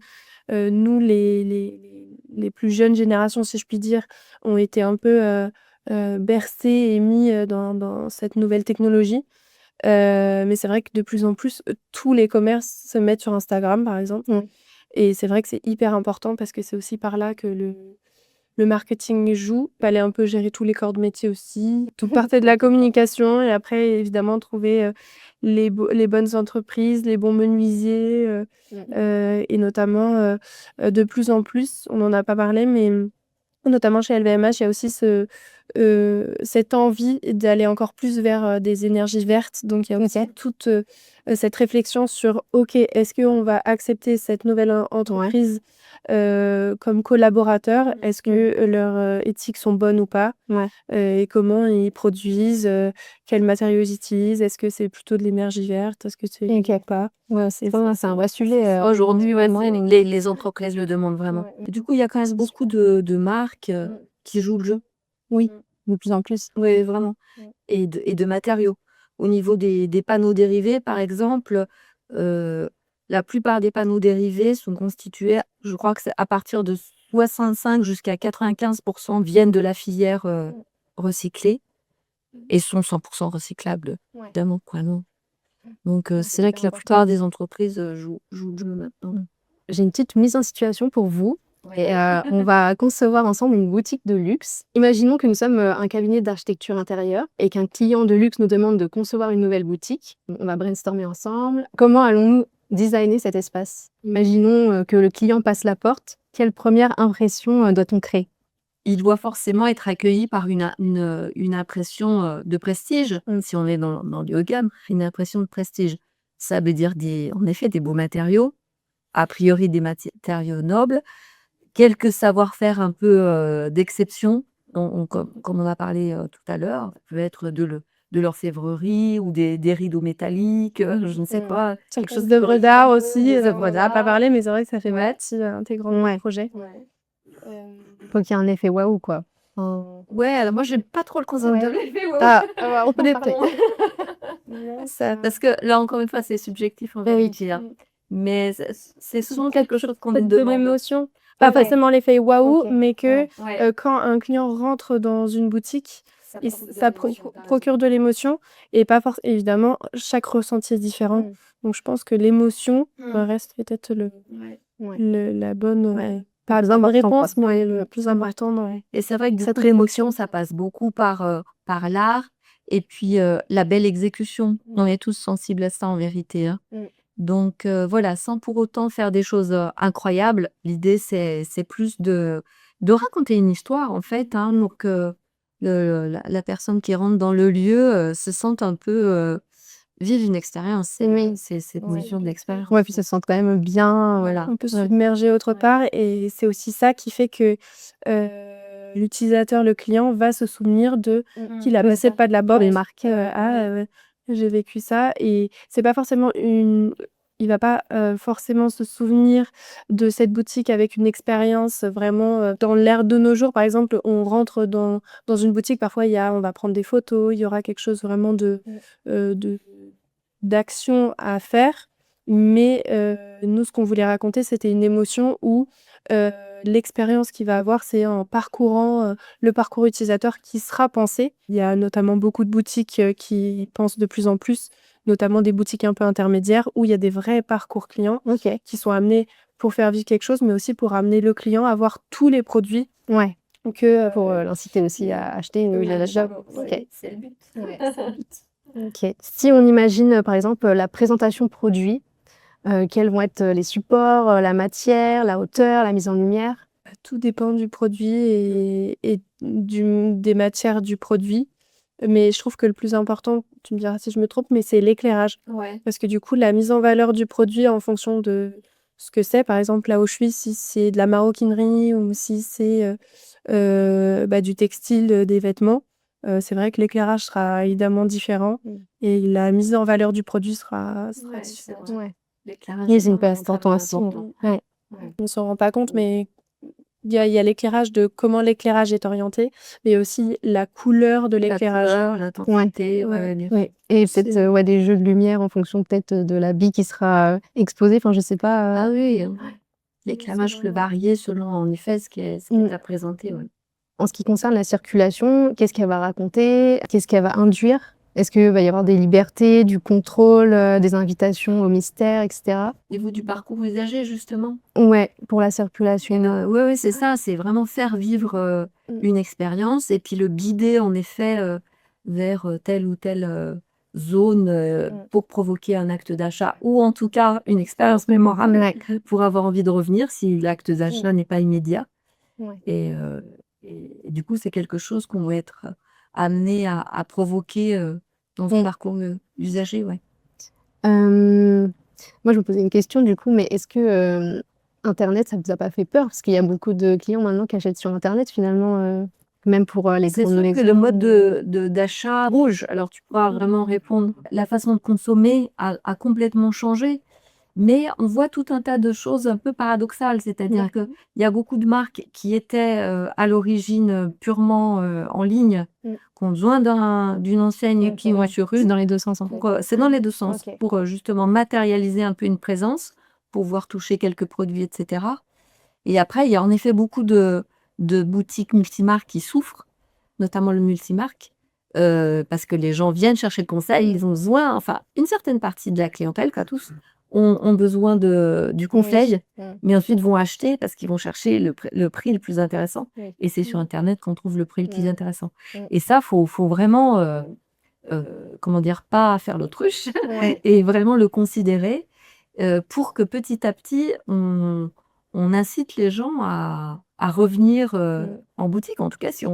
nous, les plus jeunes générations, si je puis dire, ont été un peu bercés et mis dans cette nouvelle technologie. Mais c'est vrai que de plus en plus, tous les commerces se mettent sur Instagram, par exemple. Et c'est vrai que c'est hyper important parce que c'est aussi par là que le marketing joue. Il fallait un peu gérer tous les corps de métier aussi. Tout partait de la communication et après, évidemment, trouver les bonnes entreprises, les bons menuisiers. Et notamment, de plus en plus, on n'en a pas parlé, mais notamment chez LVMH, il y a aussi cette envie d'aller encore plus vers des énergies vertes. Donc, il y a aussi toute cette réflexion sur, OK, est-ce qu'on va accepter cette nouvelle entreprise comme collaborateur? Est-ce que leurs éthiques sont bonnes ou pas? Et comment ils produisent? Quels matériaux ils utilisent? Est-ce que c'est plutôt de l'énergie verte? Est-ce que c'est pas? C'est un vrai sujet. Aujourd'hui, les entreprises le demandent vraiment. Et du coup, il y a quand même beaucoup de marques qui jouent le jeu. De plus en plus. Oui, vraiment. Et de matériaux. Au niveau des panneaux dérivés, par exemple, la plupart des panneaux dérivés sont constitués, je crois que c'est à partir de 65 jusqu'à 95% viennent de la filière recyclée. et sont 100% recyclables, Ouais. évidemment, quoi, non. Donc, Ouais, c'est là que la super plupart des entreprises jouent le jeu maintenant. J'ai une petite mise en situation pour vous. Ouais. Et on va concevoir ensemble une boutique de luxe. Imaginons que nous sommes un cabinet d'architecture intérieure et qu'un client de luxe nous demande de concevoir une nouvelle boutique. On va brainstormer ensemble. Comment allons-nous designer cet espace? Imaginons que le client passe la porte. Quelle première impression doit-on créer? Il doit forcément être accueilli par une impression de prestige. Si on est dans du haut de gamme, une impression de prestige. Ça veut dire en effet des beaux matériaux, a priori des matériaux nobles, quelques savoir-faire un peu d'exception, comme on a parlé tout à l'heure. Ça peut être de l'orfèvrerie ou des rideaux métalliques, je ne sais pas. Quelque chose d'œuvre d'art aussi, Des on œuvres n'a pas d'art. parlé, mais c'est vrai que ça fait Ouais. partie intégrante du projet. Faut qu'il y ait un effet waouh, quoi. Ouais, alors moi j'aime pas trop le concept Ouais. de l'effet waouh. Ah, on peut détruire. Parce que là encore une fois c'est subjectif en Eh oui. vérité, hein. Mais c'est souvent quelque chose qu'on De nous demande. émotion. Pas Ok. forcément l'effet waouh, Ok. mais que Ouais. quand un client rentre dans une boutique, ça procure procure de l'émotion et pas forcément. Évidemment, chaque ressenti est différent. Mm. Donc je pense que l'émotion Mm. reste peut-être Ouais. la bonne Ouais. pas la réponse, mais le plus important. Ouais. Et c'est vrai que cette émotion, ça passe beaucoup par l'art et puis la belle exécution. On est tous sensibles à ça en vérité, hein. Mm. Donc voilà, sans pour autant faire des choses incroyables, l'idée c'est plus de raconter une histoire en fait, hein, pour que la personne qui rentre dans le lieu se sente un peu vivre une expérience. Oui. C'est cette Ouais. notion d'expérience. Ouais, puis ça se sent quand même bien. Voilà. On peut se Ouais. submerger autre part et c'est aussi ça qui fait que l'utilisateur, le client, va se souvenir de qu'il a passé le pas de la porte et marque j'ai vécu ça et c'est pas forcément il va pas forcément se souvenir de cette boutique avec une expérience vraiment dans l'ère de nos jours. Par exemple, on rentre dans une boutique, parfois on va prendre des photos, il y aura quelque chose vraiment de d'action à faire. Mais nous, ce qu'on voulait raconter, c'était une émotion où l'expérience qu'il va avoir, c'est en parcourant le parcours utilisateur qui sera pensé. Il y a notamment beaucoup de boutiques qui pensent de plus en plus, notamment des boutiques un peu intermédiaires, où il y a des vrais parcours clients Ok. qui sont amenés pour faire vivre quelque chose, mais aussi pour amener le client à voir tous les produits Ouais. que Pour l'inciter aussi à acheter une nouvelle achat. Ok. C'est le but. Ok. Si on imagine, par exemple, la présentation produit, quels vont être les supports, la matière, la hauteur, la mise en lumière? tout dépend du produit et des matières du produit. Mais je trouve que le plus important, tu me diras si je me trompe, mais c'est l'éclairage. Ouais. Parce que du coup, la mise en valeur du produit en fonction de ce que c'est, par exemple, là où je suis, si c'est de la maroquinerie ou si c'est du textile, des vêtements, c'est vrai que l'éclairage sera évidemment différent et la mise en valeur du produit sera Ouais, c'est différente. vrai. Ouais. L'éclairage, Il y a c'est une vraiment passe-temps très aussi. important. Ouais. On ne s'en rend pas compte, mais il y a l'éclairage de comment l'éclairage est orienté, mais aussi la couleur de La l'éclairage. couleur, l'intensité, Ouais. Et peut-être C'est des jeux de lumière en fonction peut-être de l'habit qui sera exposé. Enfin, je sais pas. Ah oui, l'éclairage peut varier selon en effet ce qui est à présenter. Ouais. En ce qui concerne la circulation, qu'est-ce qu'elle va raconter? Qu'est-ce qu'elle va induire? Est-ce qu'il va y avoir des libertés, du contrôle, des invitations au mystère, etc. Au niveau du parcours usager, justement. Ouais, pour la circulation. Oui, c'est ça, c'est vraiment faire vivre une expérience et puis le guider en effet vers telle ou telle zone pour provoquer un acte d'achat ou en tout cas une expérience mémorable pour avoir envie de revenir si l'acte d'achat n'est pas immédiat. Ouais. Et du coup, c'est quelque chose qu'on va être amené à provoquer dans le parcours usager. Ouais. Moi, je me posais une question du coup, mais est-ce que Internet, ça vous a pas fait peur? Parce qu'il y a beaucoup de clients maintenant qui achètent sur Internet finalement, même pour les C'est gros sûr que magasins. le mode d'achat bouge. Alors, tu pourras vraiment répondre. La façon de consommer a complètement changé. Mais on voit tout un tas de choses un peu paradoxales. C'est-à-dire qu'il y a beaucoup de marques qui étaient à l'origine purement en ligne, qui ont besoin d'une enseigne qui vont sur C'est rue. dans les deux sens. C'est dans les deux sens. Ok. Pour justement matérialiser un peu une présence, pouvoir toucher quelques produits, etc. Et après, il y a en effet beaucoup de boutiques multimarques qui souffrent, notamment le multimarque, parce que les gens viennent chercher le conseil, ils ont besoin, enfin, une certaine partie de la clientèle, pas tous, ont besoin du conseil, mais ensuite vont acheter parce qu'ils vont chercher le prix le plus intéressant. Et c'est sur Internet qu'on trouve le prix le plus intéressant. Et ça, faut vraiment, comment dire, pas faire l'autruche et vraiment le considérer pour que petit à petit, on incite les gens à revenir en boutique. En tout cas, si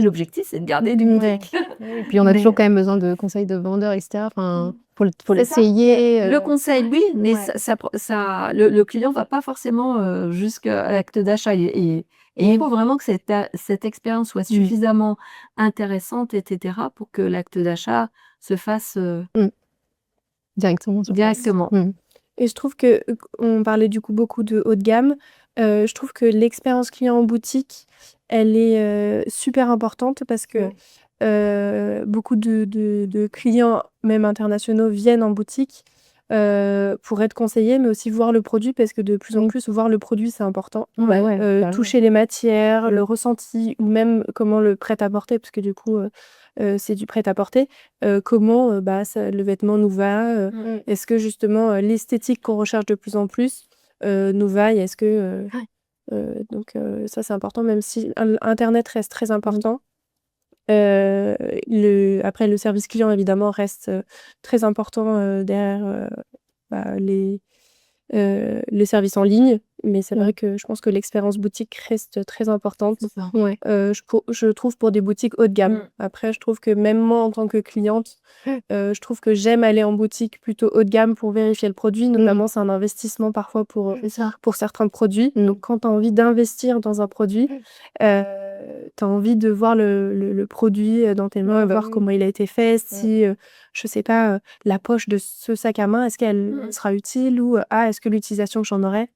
l'objectif, c'est de garder du boutique. Et puis on a toujours quand même besoin de conseils de vendeurs, etc. Enfin, faut l'essayer. Le conseil, oui, mais le client va pas forcément jusqu'à l'acte d'achat. Et il faut vraiment que cette expérience soit suffisamment intéressante, etc., pour que l'acte d'achat se fasse directement. directement. Et je trouve que on parlait du coup beaucoup de haut de gamme. Je trouve que l'expérience client en boutique, elle est super importante parce que beaucoup de clients, même internationaux, viennent en boutique pour être conseillés, mais aussi voir le produit parce que de plus en plus, voir le produit, c'est important. Toucher les matières, le ressenti, ou même comment le prêt-à-porter, parce que du coup, c'est du prêt-à-porter. Comment le vêtement nous va. Est-ce que justement, l'esthétique qu'on recherche de plus en plus nous va et est-ce que... donc ça, c'est important, même si Internet reste très important. Après, le service client, évidemment, reste très important derrière les services en ligne. Mais c'est vrai que je pense que l'expérience boutique reste très importante. Je trouve pour des boutiques haut de gamme. Après, je trouve que même moi, en tant que cliente, je trouve que j'aime aller en boutique plutôt haut de gamme pour vérifier le produit. Notamment, c'est un investissement parfois pour certains produits. Donc, quand tu as envie d'investir dans un produit, tu as envie de voir le produit dans tes mains, voir comment il a été fait, si, je sais pas, la poche de ce sac à main, est-ce qu'elle sera utile ou est-ce que l'utilisation que j'en aurai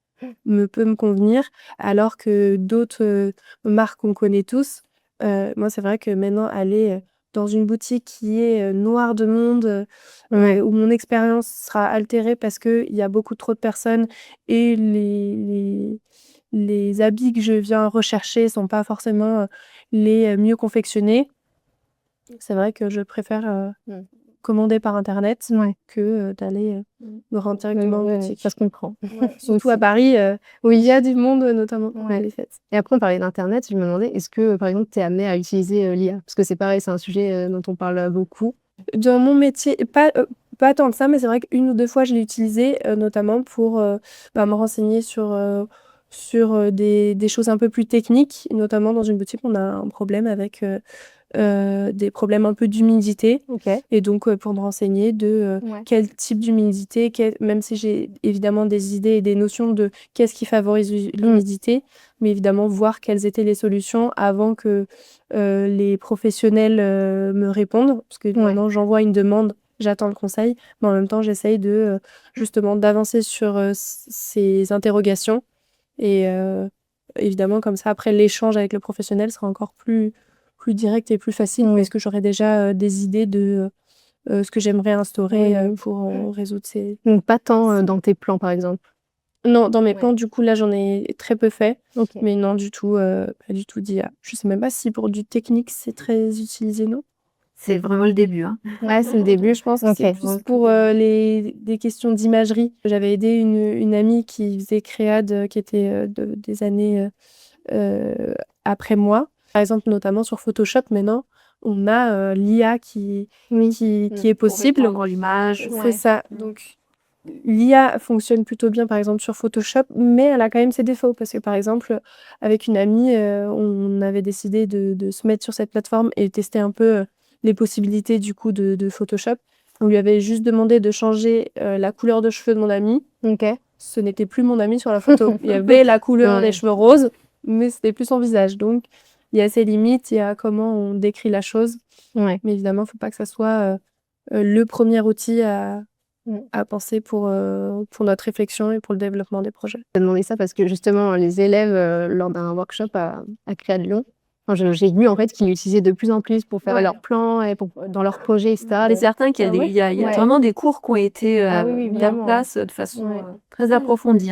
peut me convenir, alors que d'autres marques qu'on connaît tous, moi, c'est vrai que maintenant, aller dans une boutique qui est noire de monde, où mon expérience sera altérée parce qu'il y a beaucoup trop de personnes et les habits que je viens rechercher sont pas forcément les mieux confectionnés. C'est vrai que je préfère commander par Internet que d'aller me rendre directement en boutique. Ça se comprend. Surtout à Paris, où il y a du monde, notamment pour les fêtes. Et après, on parlait d'Internet. Je me demandais, est-ce que, par exemple, tu es amenée à utiliser l'IA? Parce que c'est pareil, c'est un sujet dont on parle beaucoup. Dans mon métier, pas tant que ça, mais c'est vrai qu'une ou deux fois, je l'ai utilisé, notamment pour me renseigner sur des choses un peu plus techniques. Notamment dans une boutique, on a un problème avec des problèmes un peu d'humidité. Et donc, pour me renseigner de quel type d'humidité, même si j'ai évidemment des idées et des notions de qu'est-ce qui favorise l'humidité, mais évidemment voir quelles étaient les solutions avant que les professionnels me répondent. Parce que maintenant, j'envoie une demande, j'attends le conseil, mais en même temps, j'essaye de justement d'avancer sur ces interrogations. Et évidemment, comme ça, après, l'échange avec le professionnel sera encore plus direct et plus facile, parce que j'aurai déjà des idées de ce que j'aimerais instaurer pour résoudre ces... Donc, pas tant dans tes plans, par exemple. Non, dans mes plans, du coup, là, j'en ai très peu fait. Mais non, du tout, pas du tout d'IA. Je sais même pas si pour du technique, c'est très utilisé, non? C'est vraiment le début. Ouais, c'est le début, je pense. C'est plus pour des questions d'imagerie. J'avais aidé une amie qui faisait Créade, qui était des années après moi. Par exemple, notamment sur Photoshop, maintenant, on a l'IA qui est possible. Pour reprendre l'image. C'est ça. Donc, l'IA fonctionne plutôt bien, par exemple, sur Photoshop, mais elle a quand même ses défauts. Parce que, par exemple, avec une amie, on avait décidé de se mettre sur cette plateforme et tester un peu les possibilités, du coup, de Photoshop. On lui avait juste demandé de changer la couleur de cheveux de mon amie. Ce n'était plus mon amie sur la photo. Il y avait la couleur des cheveux roses, mais c'était plus son visage. Donc, il y a ses limites, il y a comment on décrit la chose. Mais évidemment, il ne faut pas que ça soit le premier outil à penser pour notre réflexion et pour le développement des projets. Je te demandé ça parce que justement, les élèves, lors d'un workshop à Créa de Lyon, j'ai vu en fait qu'ils l'utilisaient de plus en plus pour faire leurs plans et dans leurs projets, etc. C'est certain qu'il y a, vraiment des cours qui ont été mis en place de façon très approfondie.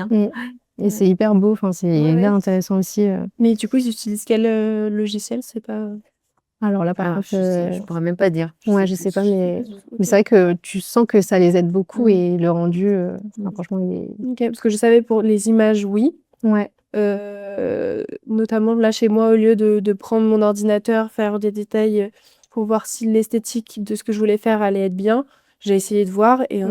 Et c'est hyper beau, c'est hyper intéressant aussi. Mais du coup, ils utilisent quel logiciel? C'est pas... Alors là, par Ah, contre, je pourrais même pas dire. ouais, je sais pas, mais c'est vrai que tu sens que ça les aide beaucoup et le rendu, franchement, il est OK, parce que je savais pour les images, oui. ouais. Notamment là chez moi, au lieu de prendre mon ordinateur, faire des détails, pour voir si l'esthétique de ce que je voulais faire allait être bien, j'ai essayé de voir et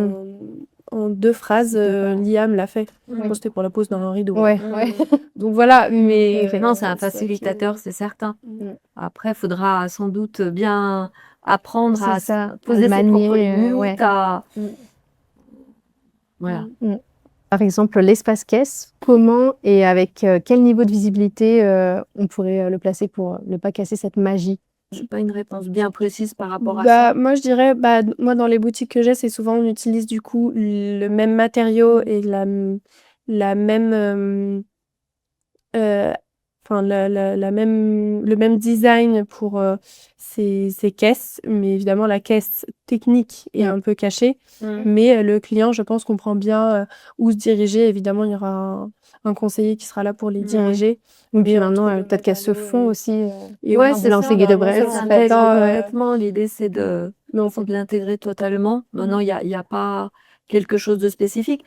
en 2 phrases, l'IA me l'a fait. Bon, c'était pour la pose d'un rideau, hein. Ouais, ouais. Donc voilà, mais Non, c'est un c'est vrai que facilitateur, c'est certain. Mmh. Après, il faudra sans doute bien apprendre à C'est ça, poser à ses manier, propres limites, ouais. voilà. Par exemple, l'espace caisse, comment et avec, quel niveau de visibilité, on pourrait, le placer pour, ne pas casser cette magie? J'ai pas une réponse bien précise par rapport à Bah, ça. moi je dirais, bah, moi dans les boutiques que j'ai, c'est souvent on utilise du coup le même matériau et la même, Heu, enfin la même le même design pour, ces caisses, mais évidemment la caisse technique est un peu cachée. Mais, le client, je pense, comprend bien, où se diriger. Évidemment, il y aura un conseiller qui sera là pour les diriger. Oui, puis Mais maintenant, entre le peut-être qu'elles se matériau font et aussi, et Ouais, oui, c'est lancer ça, guide de ça bref. s'intègre temps, complètement. L'idée, c'est mais on c'est de l'intégrer totalement. Maintenant, il y a pas quelque chose de spécifique.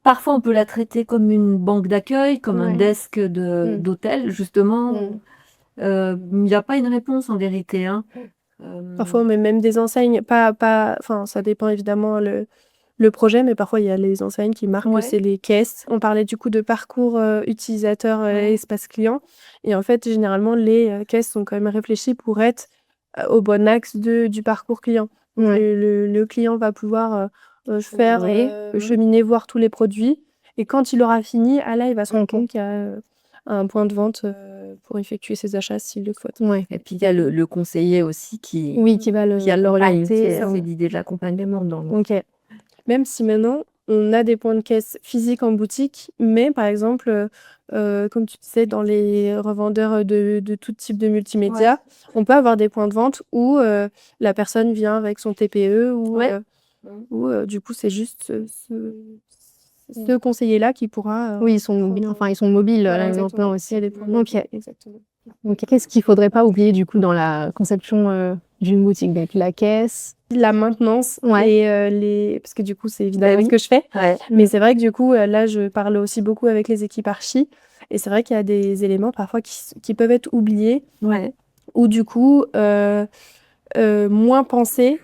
Parfois, on peut la traiter comme une banque d'accueil, comme un desk d'hôtel, justement. Il y a pas une réponse en vérité, hein. parfois on met même des enseignes, pas enfin ça dépend évidemment le projet, mais parfois il y a les enseignes qui marquent que Ouais. c'est les caisses. On parlait du coup de parcours, utilisateur, Ouais. espace client et en fait généralement les, caisses sont quand même réfléchies pour être, au bon axe du parcours client. Donc Ouais. le client va pouvoir, faire, Oui. cheminer, voir tous les produits et quand il aura fini, ah là, il va se rendre OK. compte qu'il y a, un point de vente, pour effectuer ses achats s'il le souhaite. Ouais. Et puis, il y a le conseiller aussi Oui, qui va qui accompagne. l'orienter, C'est l'idée de l'accompagnement dans le OK. Même si maintenant, on a des points de caisse physiques en boutique, mais par exemple, comme tu disais, dans les revendeurs, de tout type de multimédia, on peut avoir des points de vente où, la personne vient avec son TPE Ouais. ou, du coup, c'est juste, ce conseiller-là qui pourra, Oui, ils sont mobiles, enfin, ils sont mobiles, voilà, là, exactement. maintenant aussi. Il y a des points de OK. vente, exactement. OK. Qu'est-ce qu'il faudrait pas oublier, du coup, dans la conception, d'une boutique? Donc la caisse. La maintenance Ouais. et les parce que du coup, c'est évidemment oui. ce que je fais. Ouais. Mais c'est vrai que du coup, là, je parle aussi beaucoup avec les équipes archi et c'est vrai qu'il y a des éléments parfois qui peuvent être oubliés Ouais. ou du coup, moins pensés,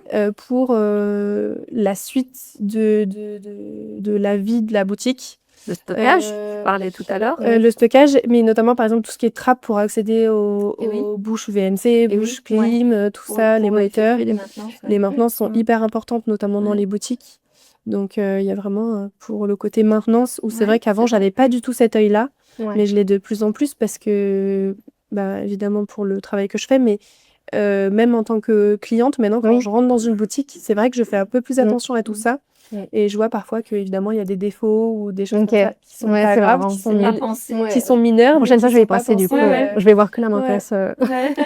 pour, la suite de la vie de la boutique. Le stockage, tu parlais tout à l'heure. Le stockage, mais notamment, par exemple, tout ce qui est trappe pour accéder Eh oui. aux bouches VNC, Eh oui, bouches clim, tout Pour ça, les moteurs. effectuer les maintenances, ouais. Les maintenances sont hyper importantes, notamment dans Ouais. les boutiques. Donc, il y a vraiment, pour le côté maintenance où c'est Ouais, vrai qu'avant, c'est vrai. j'avais pas du tout cet œil-là, Ouais. mais je l'ai de plus en plus parce que, bah, évidemment pour le travail que je fais, mais même en tant que cliente, maintenant, quand je rentre dans une boutique, c'est vrai que je fais un peu plus attention à tout ça et je vois parfois qu'évidemment, il y a des défauts ou des choses OK. comme ça qui sont Ouais, pas c'est graves, marrant. Pas pensé. qui sont mineurs. La prochaine mais fois, qui je vais y sont pas penser, du coup. pensés, Je vais voir que la ouais. maintenance,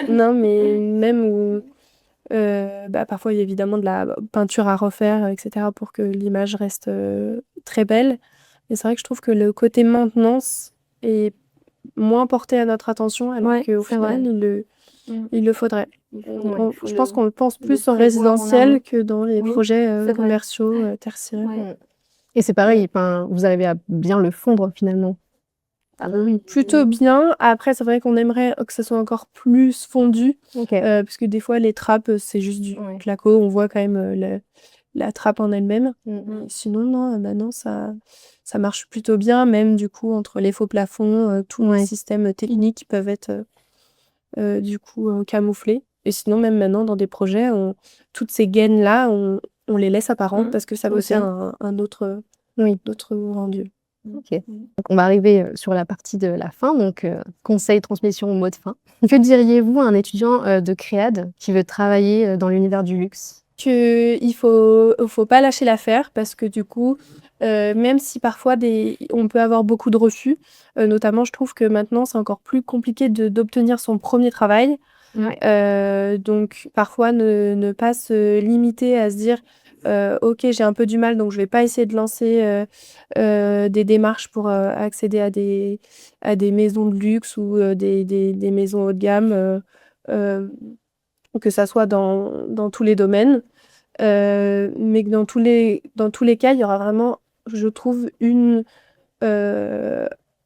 Non, mais même où, bah, parfois, il y a évidemment de la peinture à refaire, et cetera, pour que l'image reste, très belle. Mais c'est vrai que je trouve que le côté maintenance est moins porté à notre attention, alors Ouais, qu'au c'est vrai. final, il le faudrait. Je pense qu'on le pense le plus en prévoir en résidentiel amont. que dans les Oui, projets, c'est vrai. commerciaux, tertiaires. Ouais. Et c'est pareil, enfin, vous arrivez à bien le fondre, finalement? Ah bah oui. Plutôt bien. Après, c'est vrai qu'on aimerait que ça soit encore plus fondu, OK. parce que des fois, les trappes, c'est juste du Ouais. claco. On voit quand même, la trappe en elle-même. Sinon, non, maintenant, ça marche plutôt bien, même du coup, entre les faux plafonds, tous les systèmes techniques peuvent être, du coup, camouflés. Et sinon, même maintenant, dans des projets, toutes ces gaines-là, on les laisse apparentes parce que ça veut aussi un autre rendu. OK. Donc on va arriver, sur la partie de la fin, donc conseil, transmission, mot de fin. Que diriez-vous à un étudiant, de créade qui veut travailler, dans l'univers du luxe? Il faut pas lâcher l'affaire parce que du coup, même si parfois on peut avoir beaucoup de refus, notamment je trouve que maintenant c'est encore plus compliqué d'obtenir son premier travail. Ouais. Donc parfois ne pas se limiter à se dire: «OK, j'ai un peu du mal donc je vais pas essayer de lancer, des démarches pour, accéder à des maisons de luxe ou, des maisons haut de gamme», que ça soit dans tous les domaines, mais que dans tous les cas, il y aura vraiment, je trouve,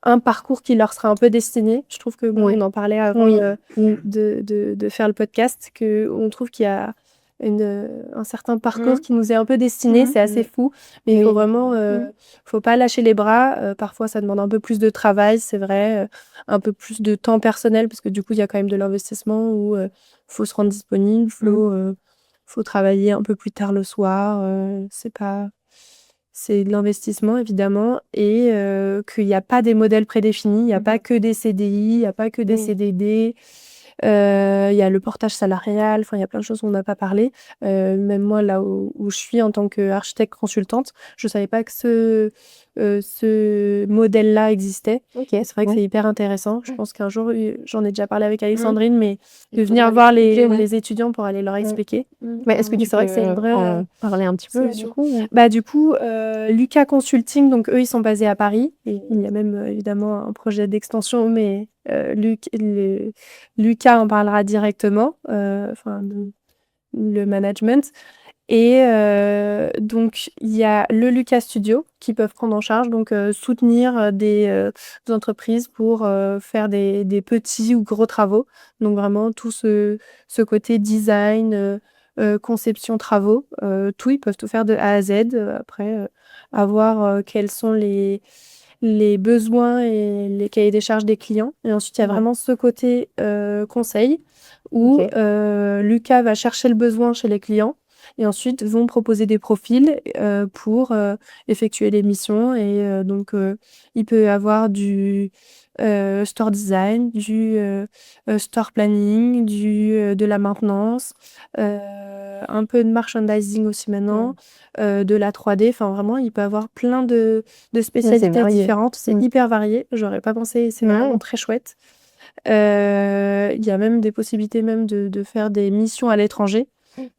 un parcours qui leur sera un peu destiné. Je trouve que on en parlait avant de faire le podcast, qu'on trouve qu'il y a un certain parcours qui nous est un peu destiné. C'est assez fou, mais il faut vraiment, faut pas lâcher les bras. Parfois, ça demande un peu plus de travail, c'est vrai, un peu plus de temps personnel, parce que du coup, il y a quand même de l'investissement où faut se rendre disponible, faut travailler un peu plus tard le soir. C'est de l'investissement, évidemment, et qu'il n'y a pas des modèles prédéfinis, il n'y a pas que des CDI, il n'y a pas que des CDD, il y a le portage salarial, enfin, il y a plein de choses qu'on n'a pas parlé. Même moi, là où je suis en tant qu'architecte consultante, je ne savais pas que ce modèle-là existait. C'est vrai que c'est hyper intéressant. Je pense qu'un jour, j'en ai déjà parlé avec Alexandrine, mais de venir voir les étudiants pour aller leur expliquer. Mais est-ce que tu C'est vrai que c'est une vraie parler un petit peu solution. Du coup, Lucas Consulting, donc eux, ils sont basés à Paris. Et il y a même évidemment un projet d'extension, mais Lucas en parlera directement, le management. Et donc, il y a le Lucas Studio qui peuvent prendre en charge, donc soutenir des entreprises pour faire des petits ou gros travaux. Donc, vraiment, tout ce côté design, conception, travaux, tout, ils peuvent tout faire de A à Z. Après, à voir quels sont les besoins et les cahiers des charges des clients. Et ensuite, il y a vraiment ce côté conseil où Lucas va chercher le besoin chez les clients et ensuite vont proposer des profils pour effectuer les missions. Et donc, il peut y avoir du store design, du store planning, de la maintenance, un peu de merchandising aussi maintenant, de la 3D. Enfin, vraiment, il peut y avoir plein de spécialités différentes. C'est hyper varié. J'aurais pas pensé. C'est vraiment très chouette. Il y a même des possibilités même de faire des missions à l'étranger.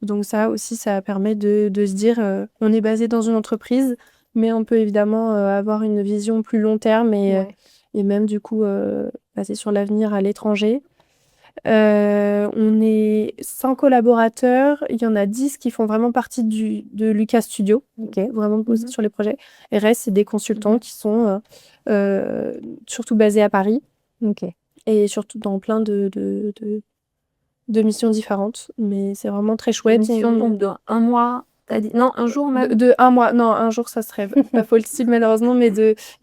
Donc ça aussi, ça permet de se dire, on est basé dans une entreprise, mais on peut évidemment avoir une vision plus long terme et même du coup basé sur l'avenir à l'étranger. On est 100 collaborateurs, il y en a 10 qui font vraiment partie de Lucas Studio, vraiment posés sur les projets. Et le reste, c'est des consultants qui sont surtout basés à Paris. Et surtout dans plein de missions différentes. Mais c'est vraiment très chouette. Une mission donc de 1 mois, t'as dit... Non, un jour même. De 1 mois. Non, un jour, ça serait pas possible malheureusement. Mais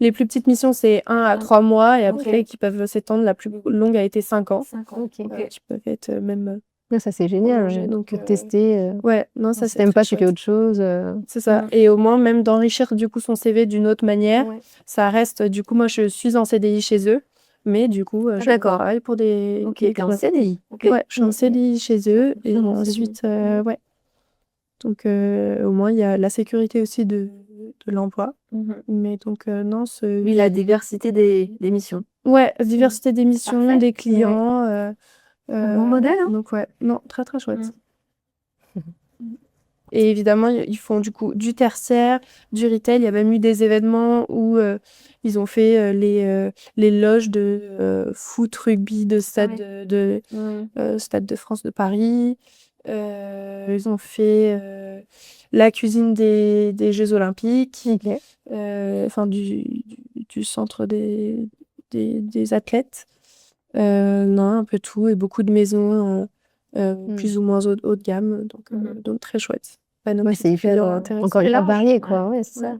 les plus petites missions, c'est 1 à 3 mois. Et après, qui peuvent s'étendre. La plus longue a été 5 ans. 5 ans, qui peuvent être même... Ça, c'est génial. Donc, pour tester. Ouais, non, ça, si t'aimes pas, tu fais autre chose. C'est ça. Et au moins, même d'enrichir du coup son CV d'une autre manière. Ça reste... Du coup, moi, je suis en CDI chez eux. Mais du coup, je travaille pour des... t'es en CDI. Ouais, je suis en CDI chez eux. Et ensuite, ouais. Donc, au moins, il y a la sécurité aussi de l'emploi. Mais donc, non, Oui, la diversité des missions. Ouais, diversité des missions, des clients. Un bon modèle, hein. Donc, ouais, non, très, très chouette. Et évidemment, ils font du coup du tertiaire, du retail. Il y a même eu des événements où ils ont fait les loges de foot, rugby, de stade Stade de France de Paris. Ils ont fait la cuisine des Jeux Olympiques, du centre des athlètes. Non, un peu tout et beaucoup de maisons plus ou moins haut de gamme, donc très chouette. C'est hyper encore hyper varié, quoi. Ouais, c'est ça.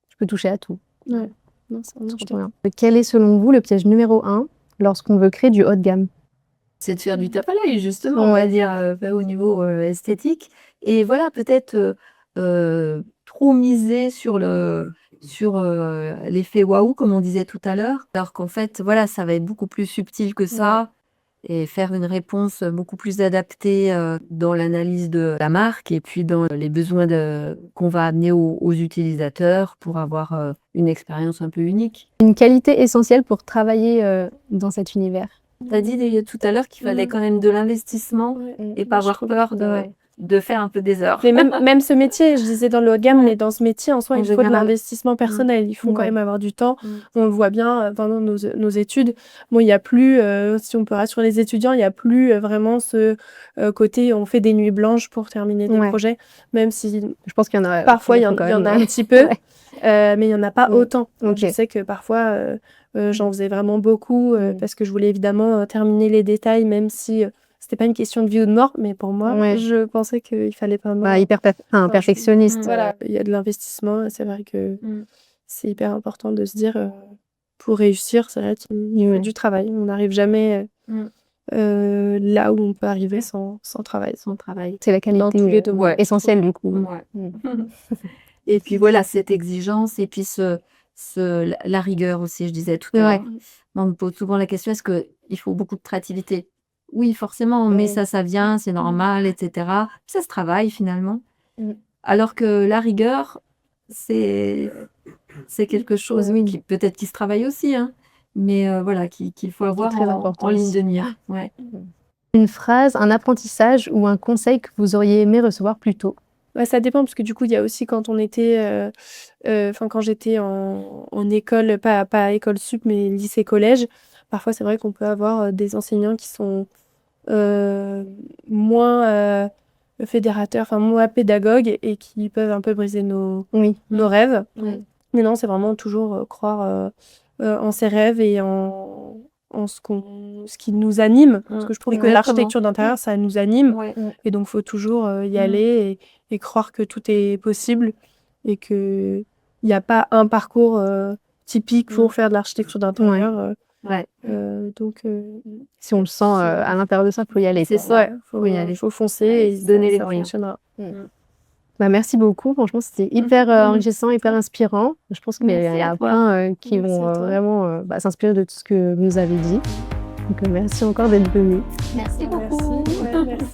Tu peux toucher à tout. Ouais. Non, c'est trop bien. Quel est selon vous le piège numéro 1 lorsqu'on veut créer du haut de gamme? C'est de faire du tape à l'œil, justement, on va dire, au niveau esthétique. Et voilà, peut-être trop miser sur l'effet waouh, comme on disait tout à l'heure. Alors qu'en fait, voilà, ça va être beaucoup plus subtil que ça. Et faire une réponse beaucoup plus adaptée dans l'analyse de la marque et puis dans les besoins qu'on va amener aux utilisateurs pour avoir une expérience un peu unique. Une qualité essentielle pour travailler dans cet univers. Tu as dit tout à l'heure qu'il fallait quand même de l'investissement et pas avoir peur de faire un peu des heures. Mais même ce métier, je disais dans le haut de gamme, mais dans ce métier, en soi, En il faut de général. l'investissement personnel. Il faut quand Ouais. même avoir du temps. On le voit bien pendant nos études. Bon, il y a plus, si on peut rassurer les étudiants, il y a plus vraiment ce côté, on fait des nuits blanches pour terminer des Ouais. projets, même si Je pense qu'il y en a. parfois il y en quand a même, un petit peu, Ouais. mais il y en a pas autant. Ok. Je sais que parfois, j'en faisais vraiment beaucoup parce que je voulais évidemment terminer les détails, même si c'était pas une question de vie ou de mort, mais pour moi, Ouais. je pensais qu'il fallait pas Bah, hyper perfectionniste. Voilà, il y a de l'investissement, et c'est vrai que Mm. c'est hyper important de se dire, pour réussir, c'est vrai qu'il faut Ouais. du travail. On n'arrive jamais là où on peut arriver sans travail. Son travail. C'est la qualité Dans tous les domaines. Ouais. essentielle du coup. Ouais. Mm. Et puis voilà, cette exigence et puis la rigueur aussi, je disais tout à l'heure. On me pose souvent la question, est-ce qu'il faut beaucoup de créativité? Oui, forcément, mais ça vient, c'est normal, etc. Ça se travaille finalement. Alors que la rigueur, c'est quelque chose qui peut-être qui se travaille aussi, hein, mais voilà, qu'il faut avoir très en important ligne aussi. de mire. Ouais. Une phrase, un apprentissage ou un conseil que vous auriez aimé recevoir plus tôt? Ouais, ça dépend, parce que du coup, il y a aussi quand on était, quand j'étais en école, pas école sup, mais lycée, collège, parfois c'est vrai qu'on peut avoir des enseignants qui sont moins fédérateurs, enfin moins pédagogues, et qui peuvent un peu briser nos rêves. Ouais. Mais non, c'est vraiment toujours croire en ses rêves et en ce qui nous anime. Parce que je trouve que Exactement. l'architecture d'intérieur, ça nous anime. Ouais. Et donc, il faut toujours y aller et croire que tout est possible et qu'il n'y a pas un parcours typique pour faire de l'architecture d'intérieur. Ouais. Donc, Si on le sent à l'intérieur de ça, il faut y aller. C'est quoi. ça. faut y aller. faut foncer et Donner les ça moyens. fonctionnera. Bah, merci beaucoup. Franchement, c'était hyper enrichissant, hyper inspirant. Je pense qu'il y Merci a à toi. plein qui Merci vont à toi. vraiment s'inspirer de tout ce que vous nous avez dit. Donc, merci encore d'être venu. Merci beaucoup. Merci.